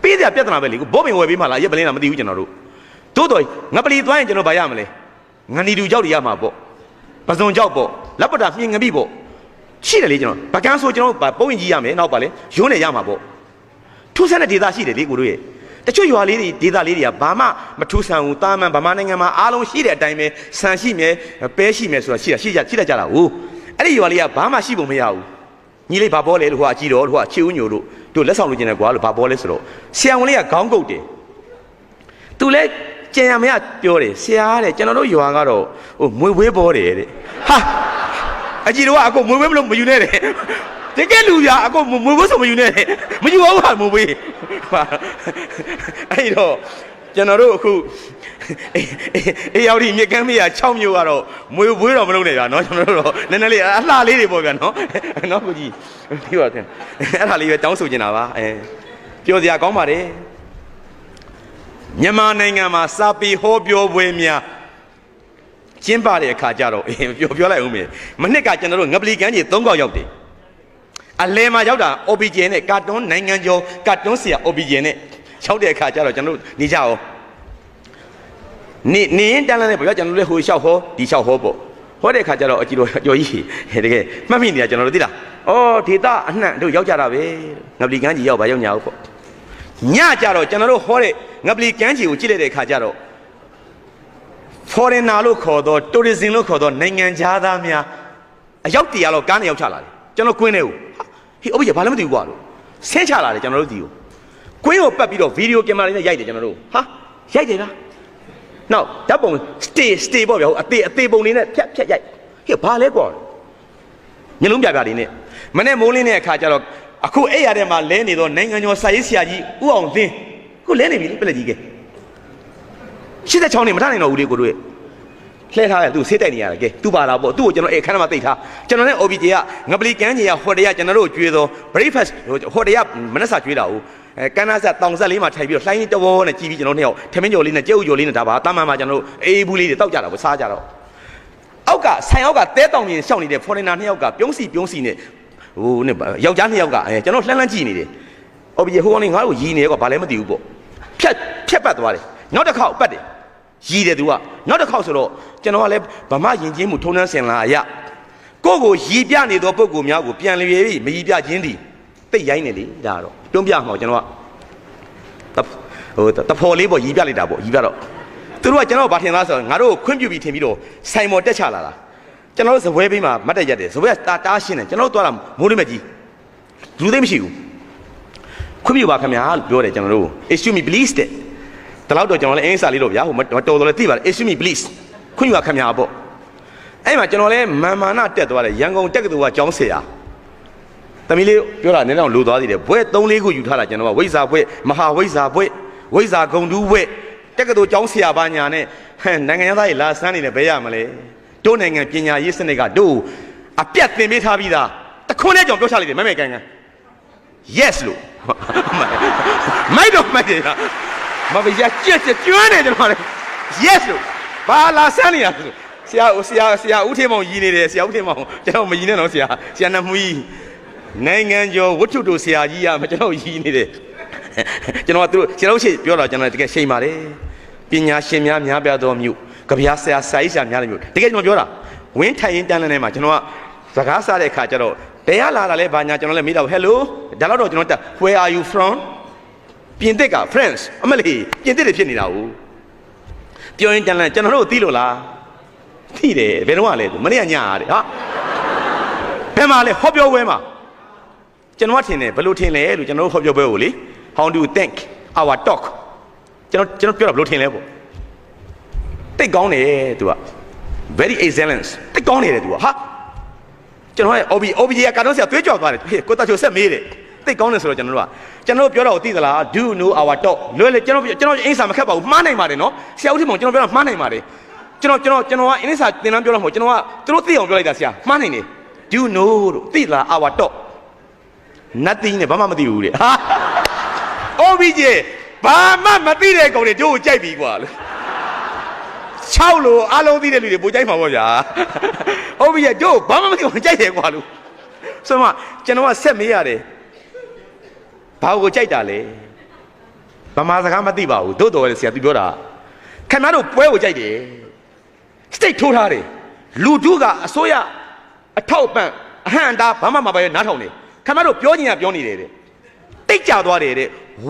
ပေးစရာပြဿနာပဲလေဘောပင်ဝယ်ပေးမှလားရက်ပလင်းလားမသိဘူးကျွန်တော်တို့ တို့တော့ငပလီသွားရင်ကျွန်တော်ဗာရမလဲငနီတူကြောက်တွေရမှာပေါ့ပစုံကြောက်ပေါ့လက်ပတာမြင်ငပိပေါ့ရှိတယ်လေကျွန်တော်ဗကန်းဆိုကျွန်တော်ပုံရင်ကြီးရမယ်နောက်ပါလေရုံးနေရမှာပေါ့ထူးဆန်းတဲ့ဒေသရှိတယ်လေကိုတို့ရဲ့တချို့ရွာလေးတွေဒေသလေးတွေကဘာမှမထူးဆန်းဘူးတာမန်ဗမာနိုင်ငံမှာအားလုံးရှိတဲ့အတိုင်းပဲဆန်ရှိမယ်ပဲရှိမယ်ဆိုတာရှိတတ်ကြတာဟုတ်အဲ့ဒီရွာလေးကဘာမှရှိပုံမရဘူးညီလေးဘာဘောလဲလို့ဟိုအကြည့်တော့ဟိုကချေဦးညိုတို့လက်ဆောင်လို့ကျင်တယ်ကွာလို့ဘာဘောလဲဆိုတော့ဆရာဝန်လေးကခေါင်းကုတ်တယ်သူလဲကျန်ရမရပြောတယ်ဆရာတဲ့ကျွန်တော်တို့ရွာကတော့ဟိုမွေဝေးဘောတယ်တဲ့ဟာအကြည့်တော့အကိုမွေဝေးမလို့မယူနဲ့တဲ့တကယ်လူရအကိုမွေဝေးဆိုမယူနဲ့တဲ့မယူအောင်ဟာမွေဝေးအဲ့တော့ကျွန်တော်တို့အခုအေးရောက်ဒီမြကမ်းမေးရ6မျိုးကတော့မွေဝေးတော့မလုပ်နဲ့ဗျာနော်ကျွန်တော်တို့တော့နည်းနည်းလေးအလှလေးတွေပေါ့ဗျာနော်ကိုကြီးပြီးပါတဲ့အဲ့ဒါလေးပဲတောင်းဆိုချင်တာပါပြောစရာကောင်းပါတယ်မြန်မာနိုင်ငံမှာစာပေဟောပြောပွဲများကျင်းပတဲ့အခါကျတော့ပြောလိုက်ဦးမယ်မနှစ်ကကျွန်တော်တို့ငပလီကမ်းကြီး3ခေါက်ရောက်တယ်အလဲမှာရောက်တာ OBJ နဲ့ကာတွန်းနိုင်ငံကျော်ကာတွန်းဆရာ OBJ နဲ့ရောက်တဲ့အခါကျတော့ကျွန်တော်တို့နေကြအောင်နေရင်တန်းလန်းနဲ့ပေါ့ကျွန်တော်တို့လည်းဟိုလျှောက်ဟောဒီလျှောက်ဟောပေါ့ဟောတဲ့အခါကျတော့အကြည့်တော့ကြော်ကြီးတကယ်မှတ်မိနေတာကျွန်တော်တို့သိလားဩဒေတာအနှံ့တို့ရောက်ကြတာပဲငပလီကမ်းကြီးရောက်ပါရောက်ညာဟုတ်ပေါ့ညကြတော့ကျွန်တော်တို့ဟောတဲ့ငပလီကမ်းခြေကိုကြည့်လိုက်တဲ့အခါကျတော့ foreigner လို့ခေါ်တော့ tourism လို့ခေါ်တော့နိုင်ငံခြားသားများအယောက်တရာလောက်ကားနဲ့ရောက်ချလာတယ်ကျွန်တော်ကွင်းထဲကိုဟေးအဘကြီးဘာလဲမသိဘူးကွာလို့ဆင်းချလာတယ်ကျွန်တော်တို့ဒီကိုကွင်းကိုပတ်ပြီးတော့ဗီဒီယိုကင်မရာလေးနဲ့ရိုက်တယ်ကျွန်တော်တို့ဟာရိုက်တယ်ဗျာနောက်ဓာတ်ပုံ stay ပေါ့ဗျာအသေးပုံလေးနဲ့ဖြတ်ရိုက်ဟေးဘာလဲကွာညလုံးပြပြလေးနဲ့မနေ့မိုးလင်းတဲ့အခါကျတော့အခုအဲ့ရတဲ့မှာလဲနေတော့နိုင်ငံကျော်စာရေးဆရာကြီးဦးအောင်သင်းခုလဲနေပြီလေပြလက်ကြီးက86နေမထနိုင်တော့ဘူးလေကိုတို့ရဲ့လှဲထားတယ်သူဆေးတိုက်နေရတယ်ကဲသူပါလာပေါ့သူ့ကိုကျွန်တော်အခန်းထဲမှာတိတ်ထားကျွန်တော်နဲ့ OBJ ကငပလီကမ်းကြီးကဟိုတရကျွန်တော်တို့ကျွေးတော့ breakfast ဟိုတရမနက်စာကျွေးတာဟုတ်ကန်းနာဆက်တောင်ဆက်လေးမှာထိုင်ပြီးတော့လှိုင်းလေးတဝေါနဲ့ကြည်ပြီးကျွန်တော်နှစ်ယောက်ထမင်းကြော်လေးနဲ့ကြက်ဥကြော်လေးနဲ့ဒါပါတာမန်မှာကျွန်တော်တို့အေးဘူးလေးတွေတောက်ကြတာပေါ့စားကြတော့အောက်ကဆိုင်အောက်ကတဲတောင်ကြီးရှောင်းနေတဲ့ foreigner နှစ်ယောက်ကပြုံးစီနဲ့ဟိုနဲ့ယောက်ျားနှစ်ယောက်ကကျွန်တော်လှမ်းကြည့်နေတယ်။ OBJ ဟိုကနေငါ့ကိုရီနေကွာဘာလဲမသိဘူးပေါ့။ဖြတ်ပတ်သွားတယ်။နောက်တစ်ခေါက်ပတ်တယ်။ရီတယ်သူကနောက်တစ်ခေါက်ဆိုတော့ကျွန်တော်ကလည်းဗမာယဉ်ကျေးမှုထုံးတမ်းစင်လာအရကိုယ့်ကိုရီပြနေသောပုဂ္ဂိုလ်များကိုပြန်လျေပြီးမရီပြခြင်းသည်တိတ်ရိုင်းနေလေဒါတော့တွန်းပြမှာကျွန်တော်ကဟိုတဖော်လေးပေါ့ရီပြလိုက်တာပေါ့ရီပြတော့သူတို့ကကျွန်တော်ဘာထင်သားဆိုတော့ငါတို့ကိုခွင့်ပြုပြီးထင်ပြီးတော့ဆိုင်မော်တက်ချလာတာကျွန်တော်တို့ဇပွဲဘေးမှာမတ်တက်ရက်တယ်ဇပွဲကတားရှင်းတယ်ကျွန်တော်တို့သွားတာမိုးလိမ့်မကြီးလူသိမရှိဘူးခွင့်ပြုပါခင်ဗျာလို့ပြောတယ်ကျွန်တော်တို့ excuse me please တဲ့ဒါတော့ကျွန်တော်လည်းအင်းစာလေးတော့ဗျာဟိုတော်တော်လည်းသိပါတယ် excuse me please ခွင့်ပြုပါခင်ဗျာပေါ့အဲ့မှာကျွန်တော်လည်းမာနတက်သွားတယ်ရန်ကုန်တက္ကသိုလ်ကကျောင်းဆရာသမီးလေးပြောတာနည်းနည်းလိုသွားသေးတယ်ဘွဲ3-4ခုယူထားတာကျွန်တော်ကဝိဇ္ဇာဘွဲမဟာဝိဇ္ဇာဘွဲဝိဇ္ဇာဂုံတူးဘွဲတက္ကသိုလ်ကျောင်းဆရာပါညာနဲ့နိုင်ငံသားကြီးလာစမ်းနေတယ်ဘယ်ရမလဲတို့နိုင်ငံပညာရေးစနစ်ကတို့အပြတ်သင်ပေးထားပြီးသားတခွန်းနဲ့ကြောင်ပြောချလိုက်တယ်မဲမဲကန်ကန် yes လို့မိုက်တော့မိုက်တယ်မဘရကျွမ်းနေကျွန်တော်လေ yes လို့ဘာလာစမ်းနေတာဆရာဦးထေမောင်ရည်နေတယ်ဆရာဦးထေမောင်ကျွန်တော်မရည်နဲ့တော့ဆရာနတ်မွီးနိုင်ငံကျော်ဝတ္ထုတို့ဆရာကြီးကကျွန်တော်ရည်နေတယ်ကျွန်တော်ကသူတို့ကျွန်တော်ရှိပြောတော့ကျွန်တော်တကယ်ရှိန်ပါတယ်ပညာရှင်များပြသောမြို့ကဗျာဆရာစာရေးဆရာများတဲ့မြို့တကယ်ကျွန်တော်ပြောတာဝင်းထိုင်ရင်တန်းလန်းထဲမှာကျွန်တော်ကစကားစားတဲ့အခါကျတော့တရားလာတာလဲဘာညာကျွန်တော်လည်းမေးတော့ hello ဒါတော့ကျွန်တော်တက် where are you from ပြင်သစ်က France အမလေးပြင်သစ်တွေဖြစ်နေတာဟုတ်ပြောရင်တန်းလန်းကျွန်တော်တို့သိလို့လားသိတယ်ဘယ်တော့မှလဲမနေ့ကညရတယ်ဟာဘယ်မှာလဲဟောပြောပွဲမှာကျွန်တော်ထင်တယ်ဘယ်လိုထင်လဲလို့ကျွန်တော်တို့ဟောပြောပွဲကိုလေ how do you think our talk ကျွန်တော်ပြောတာဘယ်လိုထင်လဲပေါ့တိတ်ကောင်းတယ်သူက very excellence တိတ်ကောင်းနေတယ်သူကဟာကျွန်တော်ရဲ့ OBJ ကကတော့ဆရာသွေးကြော်သွားတယ်ကိုတာချိုဆက်မေးတယ်တိတ်ကောင်းတယ်ဆိုတော့ကျွန်တော်တို့ပြောတာကိုသိသလား do you know our talk လွယ်လေကျွန်တော်အင်းစာမခက်ပါဘူးမှားနိုင်ပါတယ်နော်ဆရာဦးထီမောင်ကျွန်တော်ပြောတာမှားနိုင်ပါတယ်ကျွန်တော်ကအင်းစာသင်တန်းပြောလို့မဟုတ်ကျွန်တော်ကသူတို့သိအောင်ပြောလိုက်တာဆရာမှားနိုင်တယ် do you know လို့သိလား our talk nothing နဲ့ဘာမှမသိဘူးတဲ့ဟာ OBJ ဘာမှမသိတဲ့ကောင်တွေတို့ကိုကြိုက်ပြီကွာလို့6လို့အလုံးသိတဲ့လူတွေပိုကြိုက်မှာပေါ့ဗျာဟုတ်ပြီတို့ဘာမှမသိဘူးကြိုက်တယ်ကွာလို့ဆိုမှကျွန်တော်ကဆက်မေးရတယ်ဘာကိုကြိုက်တာလဲဗမာစကားမသိပါဘူးတို့တော်လေဆရာသူပြောတာခ ခင်ဗျားတို့ပွဲကိုကြိုက်တယ်စတိတ်ထိုးထားတယ်လူတို့ကအစိုးရအထောက်ပံ့အဟံတာဘာမှမပါရနားထောင်နေခင်ဗျားတို့ပြောချင်ရပြောနေတယ်တဲ့တိတ်ကြသွားတယ်တဲ့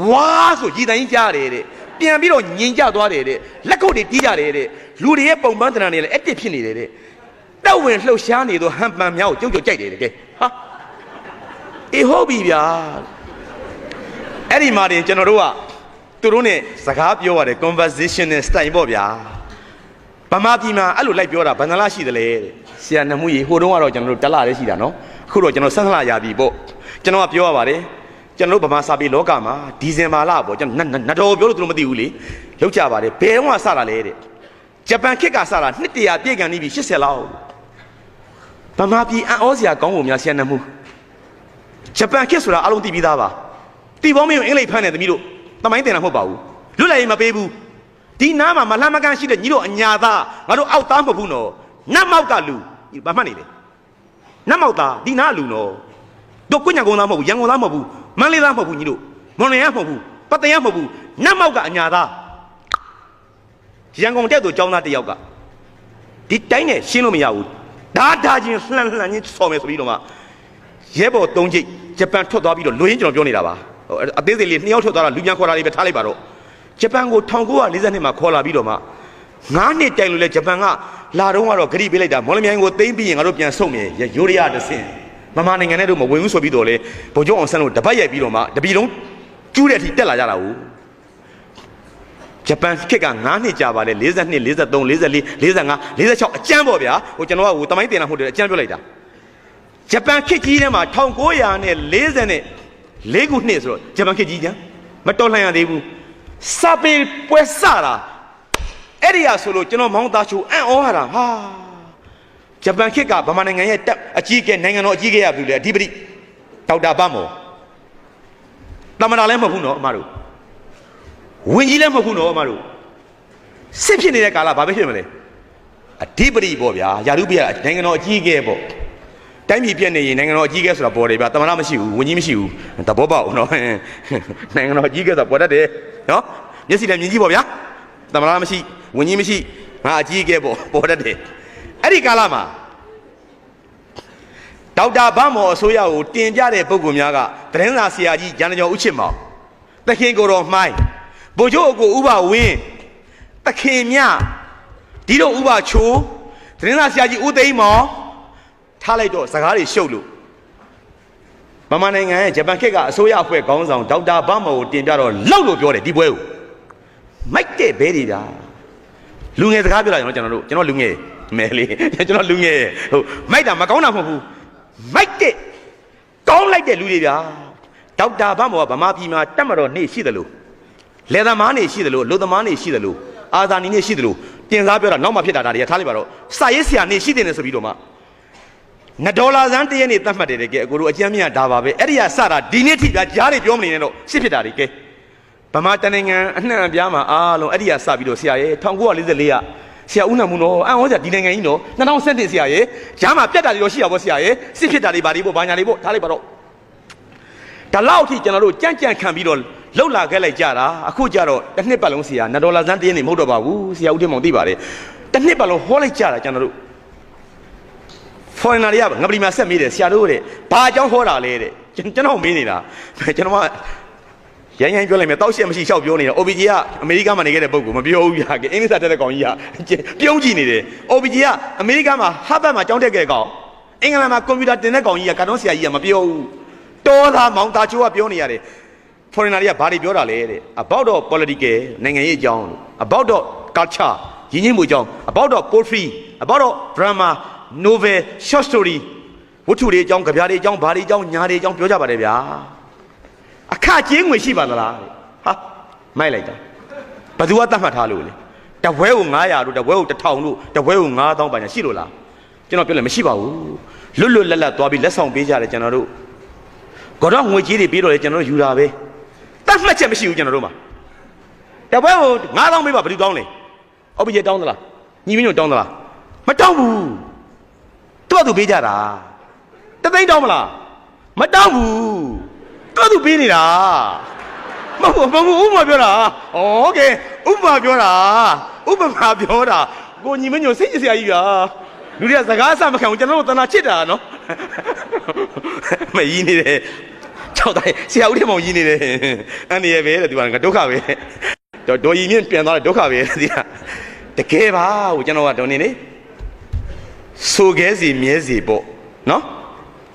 ဝါဆိုရည်တိုင်းကြားတယ်တဲ့ပြန်ပြီးတော့ညင်ကြသွားတယ်တဲ့လက်ခုပ်တွေတီးကြတယ်တဲ့လူတွေရဲ့ပုံပန်းတဏ္ဍာတွေလည်းအတစ်ဖြစ်နေတယ်တဲ့တောက်ဝင်လှုပ်ရှားနေသောဟန်ပန်များကိုကြုတ်ကြိုက်တယ်တဲ့ကဲဟာအေးဟုတ်ပြီဗျာအဲ့ဒီမှာတင်ကျွန်တော်တို့ကသူတို့နဲ့စကားပြောရတယ် conversational style ပေါ့ဗျာဗမာပြည်မှာအဲ့လိုလိုက်ပြောတာဘယ်နှလားရှိသလဲတဲ့ဆရာနှမှုကြီးဟိုတုန်းကတော့ကျွန်တော်တို့တလလေးရှိတာနော်အခုတော့ကျွန်တော်ဆက်လှရပြီပေါ့ကျွန်တော်ကပြောရပါတယ်ကျွန်တော်တို့ဗမာစာပေလောကမှာဒီဇင်ဘာလပေါ့ကျွန်တော်နတော်ပြောလို့သူတို့မသိဘူးလေလောက်ကြပါတယ်ဘယ်တော့မှစတာလဲတဲ့ဂျပန်ခေတ်ကစတာနှစ်တရာပြည့်ကန်နေပြီ80လောက်ဗမာပြည်အံ့ဩစရာကောင်းပုံများဆရာနှမှုဂျပန်ခေတ်ဆိုတာအားလုံးသိပြီးသားပါတီပေါင်းမင်းကိုအင်္ဂလိပ်ဖမ်းတယ်သမီးတို့တမိုင်းတင်တာမဟုတ်ပါဘူးလွတ်လပ်ရေးမပေးဘူးဒီနားမှာမလှမ်းမကန်းရှိတဲ့ညီတို့အညာသားငါတို့အောက်သားမဟုတ်ဘူးနော်နတ်မောက်ကလူဘာမှတ်နေလဲနတ်မောက်သားဒီနားလူနော်တို့ကွညံကုန်းသားမဟုတ်ဘူးရန်ကုန်သားမဟုတ်ဘူးမန္တလေးသားမဟုတ်ဘူးညီတို့မွန်လရမဟုတ်ဘူးပတရမဟုတ်ဘူးနတ်မောက်ကအညာသားရန်ကုန်တက်သူចောင်းသားတယောက်ကဒီတိုင်းနဲ့ရှင်းလို့မရဘူးဒါချင်းလှန်ချင်းဆော်မယ်ဆိုပြီးတော့မှရဲဘော်၃ချိတ်ဂျပန်ထွက်သွားပြီးတော့လူရင်းကျွန်တော်ပြောနေတာပါအသေးသေးလေး2ယောက်ထွက်သွားတာလူပြန်ခေါ်လာလေးပဲထားလိုက်ပါတော့ဂျပန်ကို1942မှာခေါ်လာပြီးတော့မှ9နှစ်တိုင်လို့လဲဂျပန်ကလာတော့ကတော့ဂရိပေးလိုက်တာမော်လမြိုင်ကိုသိမ်းပြီးရင်ငါတို့ပြန်ဆုတ်မယ်ယူရီးယားတဆင့်မမနိုင်ငံနဲ့တို့မဝင်ဘူးဆိုပြီးတော့လေဗိုလ်ချုပ်အောင်ဆန်းတို့တပတ်ရိုက်ပြီးတော့မှတပြည်လုံးကျူးတဲ့အထိတက်လာကြတာဟုတ်ဂျပန်ခေတ်က9နှစ်ကြာပါလေ42 43 44 45 46အကျန်းပေါ့ဗျာဟိုကျွန်တော်ကဟိုတမိုင်းတင်တာဟုတ်တယ်အကျန်းပြောလိုက်တာဂျပန်ခေတ်ကြီးထဲမှာ1944ခုနှစ်ဆိုတော့ဂျပန်ခေတ်ကြီးကျန်းမတော်လှန်ရသေးဘူးစာပေပွဲစတာအဲ့ဒီဟာဆိုလို့ကျွန်တော်မောင်းသားချိုအံ့ဩရတာဟာဂျပန်ခေတ်ကဗမာနိုင်ငံရဲ့တပ်အကြီးအကဲနိုင်ငံတော်အကြီးအကဲရပြီလေအဓိပတိဒေါက်တာဗမော်တမနာလည်းမဟုတ်ဘူးနော်အမတို့ဝင်ကြီးလည်းမဟုတ်ဘူးနော်အမတို့စစ်ဖြစ်နေတဲ့ကာလဘာပဲဖြစ်မလဲအဓိပတိပေါ့ဗျာယာရုပိယနိုင်ငံတော်အကြီးအကဲပေါ့တိုင်းပြည်ပြည့်နေရင်နိုင်ငံတော်အကြီးအကဲဆိုတာပေါ်တယ်ဗျာတမနာမရှိဘူးဝင်ကြီးမရှိဘူးတဘောပေါက်နော်နိုင်ငံတော်အကြီးအကဲဆိုတာပေါ်တတ်တယ်နော်မျက်စိလည်းမြင်ကြည့်ပေါ့ဗျာတမနာမရှိဝင်ကြီးမရှိငါအကြီးအကဲပေါ့ပေါ်တတ်တယ်အဲ့ဒီကာလမှာဒေါက်တာဗမော်အစိုးရကိုတင်ပြတဲ့ပုဂ္ဂိုလ်များကသတင်းစာဆရာကြီးဂျန်ကျော်ဦးချစ်မောင်သခင်ကိုတော်မှိုင်းဗိုလ်ချုပ်အကိုဥပဝင်းသခင်မြဒီတော့ဥပချိုးသတင်းစာဆရာကြီးဦးသိန်းမောင်ထားလိုက်တော့စကားတွေရှုပ်လို့မမနိုင်ငံရဲ့ဂျပန်ခေတ်ကအစိုးရအဖွဲ့ခေါင်းဆောင်ဒေါက်တာဗမော်ကိုတင်ပြတော့လောက်လို့ပြောတယ်ဒီပွဲကိုမိုက်တဲ့ဘဲတွေဗျာလူငယ်စကားပြောလာကျွန်တော်လူငယ်မဲလေးကျွန်တော်လူငယ်ဟိုမိုက်တာမကောင်းတာမဟုတ်ဘူးမိုက်တဲ့ကောင်းလိုက်တဲ့လူတွေဗျာဒေါက်တာဗမော်ကဗမာပြည်မှာတက်မတော်နေရှိတယ်လို့လယ်သမားနေရှိတယ်လို့လူသမားနေရှိတယ်လို့အာဇာနည်နေရှိတယ်လို့တင်စားပြောတာနောက်မှဖြစ်တာဒါတွေကထားလိုက်ပါတော့စာရေးဆရာနေရှိတယ်ဆိုပြီးတော့မှ$စန်းတရက်နေသတ်မှတ်တယ်ကဲအကိုတို့အကျမ်းမြတ်ဒါပါပဲအဲ့ဒီကစတာဒီနေ့ထိဗျာကြားတွေပြောမနေနဲ့တော့စစ်ဖြစ်တာတွေကဲဗမာတနိုင်ငံအနှံ့အပြားမှာအားလုံးအဲ့ဒီကစပြီးတော့ဆရာရဲ့1944ကဆရာဦးနံမှုနော်အံ့ဩစရာဒီနိုင်ငံကြီးနော်2017ဆရာရဲ့ဂျားမှာပြတ်တာတွေတော့ရှိရပါဘောဆရာရဲ့စစ်ဖြစ်တာတွေဘာတွေပေါ့ဘာညာတွေပေါ့ထားလိုက်ပါတော့ဒါလောက်ထိကျွန်တော်တို့ကြံ့ခံပြီးတော့လှုပ်လာခဲ့လိုက်ကြတာအခုကြတော့တစ်နှစ်ပတ်လုံးဆရာ$စန်းတရက်နေမဟုတ်တော့ပါဘူးဆရာဦးထင်မောင်သိပါတယ်တစ်နှစ်ပတ်လုံးဟောလိုက်ကြတာကျွန်တော်တို့ foreigner တွေကငပလီမှာဆက်မေးတယ်ဆရာတို့တဲ့ဘာအကြောင်းဟောတာလဲတဲ့ကျွန်တော်မေးနေတာကျွန်တော်ကရိုင်းပြောလိုက်မယ်တောက်ရှက်မရှိလျှောက်ပြောနေတာ OBJ ကအမေရိကန်မှာနေခဲ့တဲ့ပုဂ္ဂိုလ်မပြောဘူးဗျာအင်္ဂလိပ်စာတက်တဲ့ကောင်ကြီးကပြုံးကြည့်နေတယ် OBJ ကအမေရိကန်မှာဟာဗတ်မှာကျောင်းတက်ခဲ့ကောင်အင်္ဂလန်မှာကွန်ပျူတာတင်တဲ့ကောင်ကြီးကကာတွန်းဆရာကြီးကမပြောဘူးတော်သားမောင်သားချိုးကပြောနေရတယ် foreigner တွေကဘာတွေပြောတာလဲတဲ့ about the political နိုင်ငံရေးအကြောင်း about the culture ရင်းနှီးမှုအကြောင်း about the poetry about the drama novel short story ဝတ္ထုတွေအကြောင်းကြပြတွေအကြောင်းဘာတွေအကြောင်းညာတွေအကြောင်းပြောကြပါတယ်ဗျာအခကြေးငွေရှိပါသလားဟာမိုက်လိုက်တာဘယ်သူကတတ်မှတ်ထားလို့လဲတပွဲကို900လို့တပွဲကို1000လို့တပွဲကို9000ပါညာရှိလို့လားကျွန်တော်ပြောလဲမရှိပါဘူးလွတ်လပ်သွားပြီးလက်ဆောင်ပေးကြတယ်ကျွန်တော်တို့ကတော့ငွေကြီးတွေပေးတော့လေကျွန်တော်တို့ယူတာပဲတတ်မှတ်ချက်မရှိဘူးကျွန်တော်တို့မှာတပွဲကို9000ပေးပါဘယ်သူတောင်းလဲအော်ဘီဂျေတောင်းသလားညီမင်းတို့တောင်းသလားမတောင်းဘူးသူပေးကြတာတသိန်းတောင်းမလားမတောင်းဘူးသူပေးနေတာမဟုတ်ဥပမာပြောတာဩကဲဥပမာပြောတာ ဥပမာပြောတာကိုညီမညိုစိတ်ကြစရာကြီးဗျာလူတွေကစကားအစမခံဘူးကျွန်တော်တို့တဏှာချစ်တာနော်မရင်းနေတယ်6တိုင်းဆရာဦးထမောင်ရင်းနေတယ်အန်ရပဲတဲ့သူကဒုက္ခပဲဒေါ်ကြီးမြင့်ပြန်သွားတယ်ဒုက္ခပဲဒီကတကယ်ပါဟိုကျွန်တော်ကဒေါ်နေလေဆိုခဲစီမြဲစီပေါ့နော်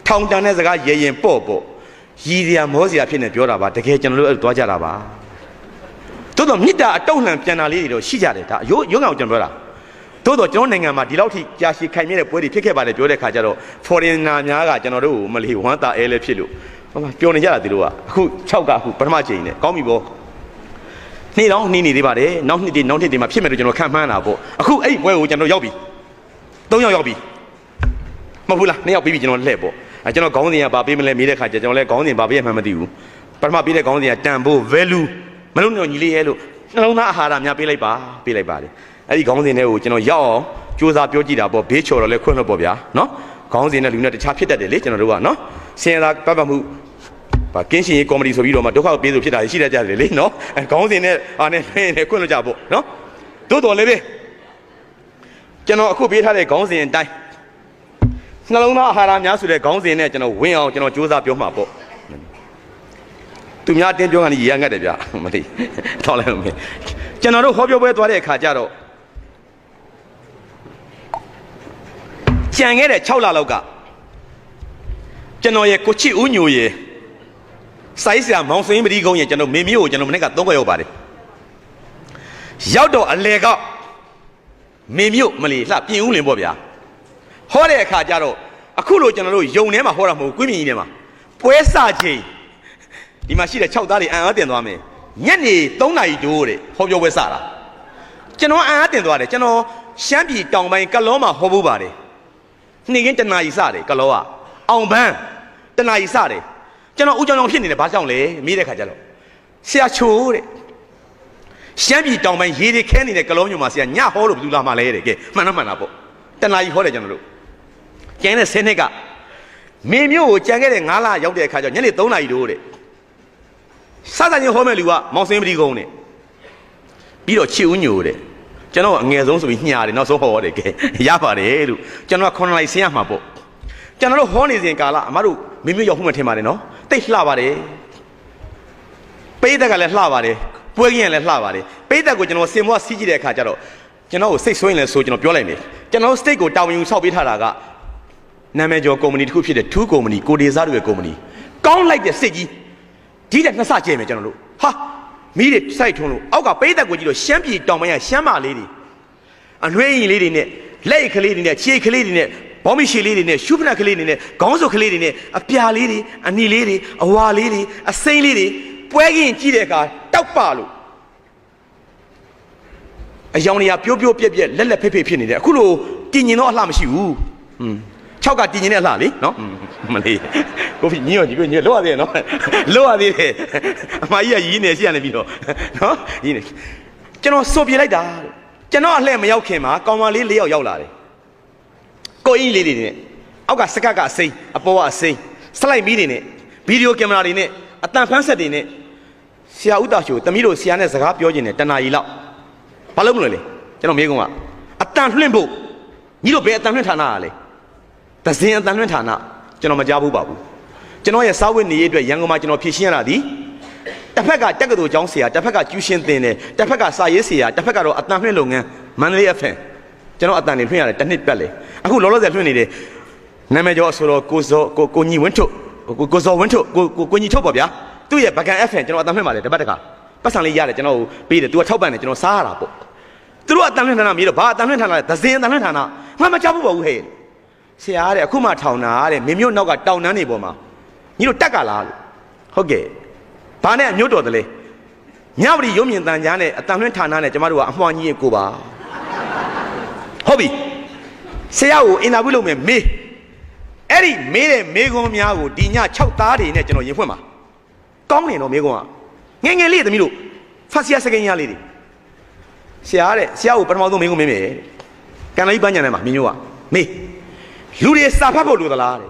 ထောင်တန်တဲ့စကားရေရင်ပေါ့ပေါ့ရည်ရမောစရာဖြစ်နေပြောတာပါတကယ်ကျွန်တော်တို့အဲ့သွားကြတာပါတိုးတော့မြစ်တာအတုံးလှန်ပြန်တာလေးတွေတော့ရှိကြတယ်ဒါရုံးကောင်ကျွန်တော်ပြောတာတိုးတော့ကျွန်တော်နိုင်ငံမှာဒီလောက်ထိကြာရှည်ခိုင်မြဲတဲ့ပွဲတွေဖြစ်ခဲ့ပါတယ်ပြောတဲ့ခါကျတော့ foreigner များကကျွန်တော်တို့မလီဝမ်းတာအဲလဲဖြစ်လို့ဟောပြောနေကြတာဒီလိုကအခု6ကအခုပထမချိန်နဲ့ကောင်းပြီပေါ့နေ့တော့နှီးနေသေးပါတယ်နောက်နှစ်တွေမှာဖြစ်မယ်လို့ကျွန်တော်ခံမှန်းတာပေါ့အခုအဲ့ဒီပွဲကိုကျွန်တော်ရောက်ပြီ3ယောက်ရောက်ပြီမဟုတ်ဘူးလား2ယောက်ပြီးပြီကျွန်တော်လှည့်ပေါ့အဲကျွန်တော်ခေါင်းစဉ်ကဘာပေးမလဲမေးတဲ့ခါကျကျွန်တော်လည်းခေါင်းစဉ်ဘာပေးရမှန်းမသိဘူးပထမပေးတဲ့ခေါင်းစဉ်ကတန်ဖို့ value မလို့တော့ညီလေးရဲ့လို့နှလုံးသားအာဟာရများပေးလိုက်ပါတယ်အဲ့ဒီခေါင်းစဉ်တွေကိုကျွန်တော်ရောက်အောင်စူးစမ်းပြောကြည့်တာပေါ့ဘေးချော်တော့လဲခွင့်လို့ပေါ့ဗျာနော်ခေါင်းစဉ်နဲ့လူနဲ့တခြားဖြစ်တတ်တယ်လေကျွန်တော်တို့ကနော်စင်ရတာပတ်မှုဘာကင်းရှင်ရေးကောမဒီဆိုပြီးတော့မှဒုက္ခပေးဆိုဖြစ်တာရှိတတ်ကြတယ်လေနော်အဲခေါင်းစဉ်နဲ့အားနဲ့ခွင့်လို့ကြပေါ့နော်တိုးတော်လေးပဲကျွန်တော်အခုပေးထားတဲ့ခေါင်းစဉ်အတိုင်းနှလုံးသားအာဟာရများဆိုတဲ့ခေါင်းစဉ်နဲ့ကျွန်တော်ဝင်အောင်ကျွန်တော်စူးစမ်းပြောမှာပေါ့သူများတင်းပြောကနေရငတ်တယ်ဗျမသိထောက်လိုက်လို့မင်းကျွန်တော်တို့ဟောပြောပွဲသွားတဲ့အခါကျတော့ကြံခဲ့တဲ့6လလောက်ကကျွန်တော်ရဲ့ကိုချစ်ဦးညိုရဲ့စိုင်းဆရာမောင်စိန်ပတိကုန်းရဲ့ကျွန်တော်မေမျိုးကိုကျွန်တော်မနေ့က3ခွက်ရောက်ပါတယ်ရောက်တော့အလေကမေမျိုးမလီလှပြင်ဦးလင်ပေါ့ဗျာဟောတဲ့အခါကျတော့အခုလိုကျွန်တော်တို့ယုံထဲမှာဟောတာမဟုတ်ကွင်းမြင်ကြီးထဲမှာပွဲစချိန်ဒီမှာရှိတဲ့6သားတွေအံ့အားတင်သွားမယ်ညနေ3နာရီတိုးတဲ့ဟောပြောပွဲစတာကျွန်တော်အံ့အားတင်သွားတယ်ကျွန်တော်ရှမ်းပြည်တောင်ပိုင်းကလောမှာဟောဖို့ပါတယ်နေ့ကင်းတနာရီစတယ်ကလောကအောင်ပန်းတနာရီစတယ်ကျွန်တော်ဦးကြောင်ဖြစ်နေတယ်ဘာကြောင့်လဲမေးတဲ့ခါကျတော့ဆရာချိုးတဲ့ရှမ်းပြည်တောင်ပိုင်းရေတွေခဲနေတဲ့ကလောမျိုးမှာဆရာညဟောလို့ဘယ်သူလာမှလဲတဲ့ကဲမှန်တာပေါ့တနာရီဟောတယ်ကျွန်တော်တို့ကျန်တဲ့10နှစ်ကမေမျိုးကိုကြံခဲ့တဲ့9လရောက်တဲ့အခါကျတော့ညနေ3နာရီတိုးတဲ့စသချင်းဟောမဲ့လူကမောင်စင်းပတိကုန်းတဲ့ပြီးတော့ချစ်ဦးညိုတဲ့ကျွန်တော်အငယ်ဆုံးဆိုပြီးညှာတယ်နောက်ဆုံးဟောတယ်ကဲရပါတယ်လို့ကျွန်တော်က9လိုက်ဆင်းရမှာပေါ့ကျွန်တော်တို့ဟောနေစဉ်ကာလအမတို့မိမိရောက်ဖို့မထင်ပါတယ်နော်တိတ်လှပါတယ်ပိတ်သက်ကလည်းလှပါတယ်ပွဲကင်းလည်းလှပါတယ်ပိတ်သက်ကိုကျွန်တော်စင်မွားစီးကြည့်တဲ့အခါကျတော့ကျွန်တော်ကိုစိတ်ဆိုးရင်လည်းဆိုကျွန်တော်ပြောလိုက်မယ်ကျွန်တော်စတိတ်ကိုတာဝန်ယူဆောက်ပေးထားတာကနာမည်ကျော်ကုမ္ပဏီတစ်ခုဖြစ်တဲ့ထူးကုမ္ပဏီကိုဒေဇာတို့ရဲ့ကုမ္ပဏီကောင်းလိုက်တဲ့စိတ်ကြီးဒီတဲ့နှစ်ဆကျဲမယ်ကျွန်တော်တို့ဟာမီးတွေစိုက်ထုံးလို့အောက်ကပိတ်သက်ကိုကြည့်တော့ရှမ်းပြည်တောင်ပိုင်းကရှမ်းမလေးတွေအနှွေးရင်လေးတွေနဲ့လက်ကလေးတွေနဲ့ခြေကလေးတွေနဲ့ဘောမီရှည်လေးတွေနဲ့ရှုပ်ဖနက်ကလေးတွေနဲ့ခေါင်းစုပ်ကလေးတွေနဲ့အပြာလေးတွေအနီလေးတွေအဝါလေးတွေအစိမ်းလေးတွေပွဲကင်းကြည့်တဲ့အခါတောက်ပလို့အယောင်တွေကပြိုးပြိုးပြက်ပြက်လက်ဖိတ်ဖြစ်နေတယ်အခုလိုတည်ငင်တော့အလှမရှိဘူး6ကတည်ငင်တဲ့အလှလေနော်မလေးကိုဖြစ်ညင်းရောကြီးပြညင်းလောရသေးတယ်နော်လောရသေးတယ်အမကြီးကရင်းနေရှိရနေပြီတော့နော်ရင်းနေကျွန်တော်စုပ်ပြလိုက်တာကျွန်တော်အလှည့်မရောက်ခင်မှာကောင်မလေး4ယောက်ရောက်လာတယ်ကိုအင်းလေးတွေနဲ့အောက်ကစကတ်ကအစိမ်းအပေါ်ကအစိမ်းစလိုက်မီးတွေနဲ့ဗီဒီယိုကင်မရာတွေနဲ့အတန်ဖန်းဆက်တွေနဲ့ဆရာဦးတာရှိုးတမီးတို့ဆရာနဲ့စကားပြောကျင်တယ်တနာရီလောက်ဘာလို့မလို့လဲကျွန်တော်မေးကုန်ကအတန်လွှင့်ဖို့ညီတို့ဘယ်အတန်လွှင့်ဌာနကလဲသဇင်အတန်လွှင့်ဌာနကျွန်တော်မကြားဘူးပါဘူးကျွန်တော်ရဲ့စာဝတ်နေရေးအတွက်ရန်ကုန်မှာကျွန်တော်ဖြည့်ရှင်းရတာဒီတစ်ဖက်ကတက္ကသိုလ်ကျောင်းဆရာတစ်ဖက်ကကျူးရှင်းသင်တယ်တစ်ဖက်ကစာရေးဆရာတစ်ဖက်ကတော့အတန်လွှင့်လုပ်ငန်းမန္တလေး FM ကျွန်တော်အတန်တွေလွှင့်ရတယ်တစ်နှစ်ပတ်လေအခုလောလောဆယ်လွှင့်နေတယ်နာမည်ကျော်ဆိုတော့ကိုညီဝင်းထုတ်ကိုဇော်ဝင်းထုတ်ကိုညီထုတ်ပေါ့ဗျာသူ့ရဲ့ဗကန် FM ကျွန်တော်အတန်လွှင့်ပါတယ်တပတ်တကပတ်စံလေးရတယ်ကျွန်တော်ပေးတယ်သူကထောက်ပံ့တယ်ကျွန်တော်စားရတာပေါ့သူတို့အတန်လွှင့်ဌာနမြေးတော့ဘာအတန်လွှင့်ဌာနလဲသဇင်အတန်လွှင့်ဌာနငါမကြောက်ဘူးပါဘူးဟဲ့ဆရာတဲ့အခုမှထောင်တာတဲ့မင်းမျိုးနောက်ကတောင်တန်းနေပေါ်မှာညီတို့တက်ကလားလို့ဟုတ်ကဲ့ဘာနဲ့အမျိုးတော်တယ်လဲညပတိရုံမြင့်တန်ကြားနဲ့အတန်လွှင့်ဌာနနဲ့ကျမတို့ကအမွှားကြီးရဲ့ကိုပါဟုတ်ပြီဆရာကိုအင်တာဗျူးလုပ်မယ်မေးအဲ့ဒီမေးတဲ့မေးခွန်းများကိုဒီည6သားတွေနဲ့ကျွန်တော်ရင်ဖွင့်ပါကောင်းနေတော့မေးခွန်းကငယ်လေးသမီးတို့ဖတ်စီယာစကိန်းရလေးတွေဆရာတဲ့ဆရာကိုပထမဆုံးမေးခွန်းမေးမယ်ကန်လိုက်ပန်းညံထဲမှာမင်းမျိုးကမေးလူတွေစာဖတ်ဖို့လိုသလားတဲ့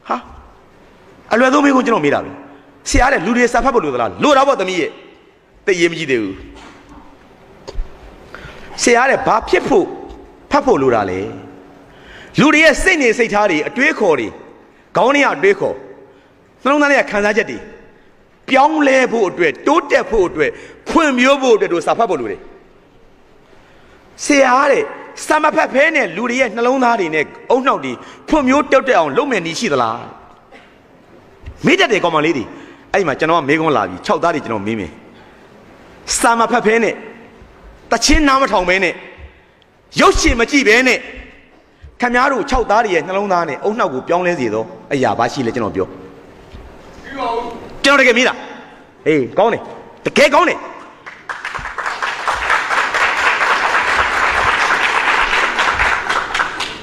ဟာအလွယ်ဆုံးမေးခွန်းကျွန်တော်မေးတာပဲဆရာတဲ့လူတွေစာဖတ်ဖို့လိုသလားလိုတာပေါ့သမီးရဲ့သိရေးမကြည့်သေးဘူး ဆရာတဲ့ဘာဖြစ်ဖို့ဖတ်ဖို့လိုတာလဲလူတွေရဲ့စိတ်နေစိတ်ထားတွေအတွေးခေါ်တွေခေါင်းထဲကအတွေးခေါ်နှလုံးသားထဲကခံစားချက်တွေပြောင်းလဲဖို့အတွက်တိုးတက်ဖို့အတွက်ဖွံ့ဖြိုးဖို့အတွက်တို့စာဖတ်ဖို့လိုတယ်ဆရာတဲ့စာမဖတ်ဖဲနဲ့လူတွေရဲ့နှလုံးသားတွေနဲ့အုံနှောက်တွေဖွံ့ဖြိုးတက်အောင်လုပ်မယ်နည်းရှိသလားမေးတတ်တယ်ကောင်မလေးတွေအဲ့မှာကျွန်တော်ကမေးခွန်းလာပြီ6သားတွေကျွန်တော်မေးမယ်စာမဖတ်ဖဲနဲ့တချင်းနားမထောင်ဘဲနဲ့ရုပ်ရှင်မကြည့်ဘဲနဲ့ခင်ဗျားတို့6သားတွေရဲ့နှလုံးသားနဲ့အုံနှောက်ကိုပြောင်းလဲစေသောအရာဘာရှိလဲကျွန်တော်ပြောကျွန်တော်တကယ်မေးတာဟေးကောင်းတယ်တကယ်ကောင်းတယ်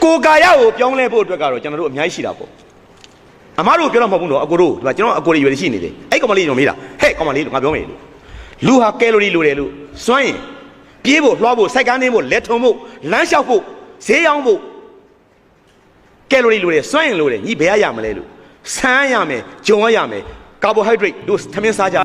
ကိုယ်ကာယကိုပြောင်းလဲဖို့အတွက်ကတော့ကျွန်တော်တို့အများကြီးရှိတာပေါ့အမားတို့ပြောတော့မဟုတ်ဘူးနော်အကိုတို့ဒီမှာကျွန်တော်အကိုတွေရွယ်ရှိနေတယ်အဲ့ကောင်မလေးကျွန်တော်မေးတာဟဲ့ကောင်မလေးလို့ငါပြောမယ်လို့လူဟာကယ်လိုရီလိုတယ်လို့စွန့်ရင်ပြေးဖို့လွှားဖို့စိုက်ကားနေဖို့လက်ထုံဖို့လမ်းလျှောက်ဖို့ဈေးရောင်းဖို့ကယ်လိုရီလိုတယ်စွန့်ရင်လိုတယ်ညီဘယ်ရရမလဲလို့ဆန်းရမယ်ဂျုံရမယ်ကာဘိုဟိုက်ဒရိတ်တို့သမင်းစားကြ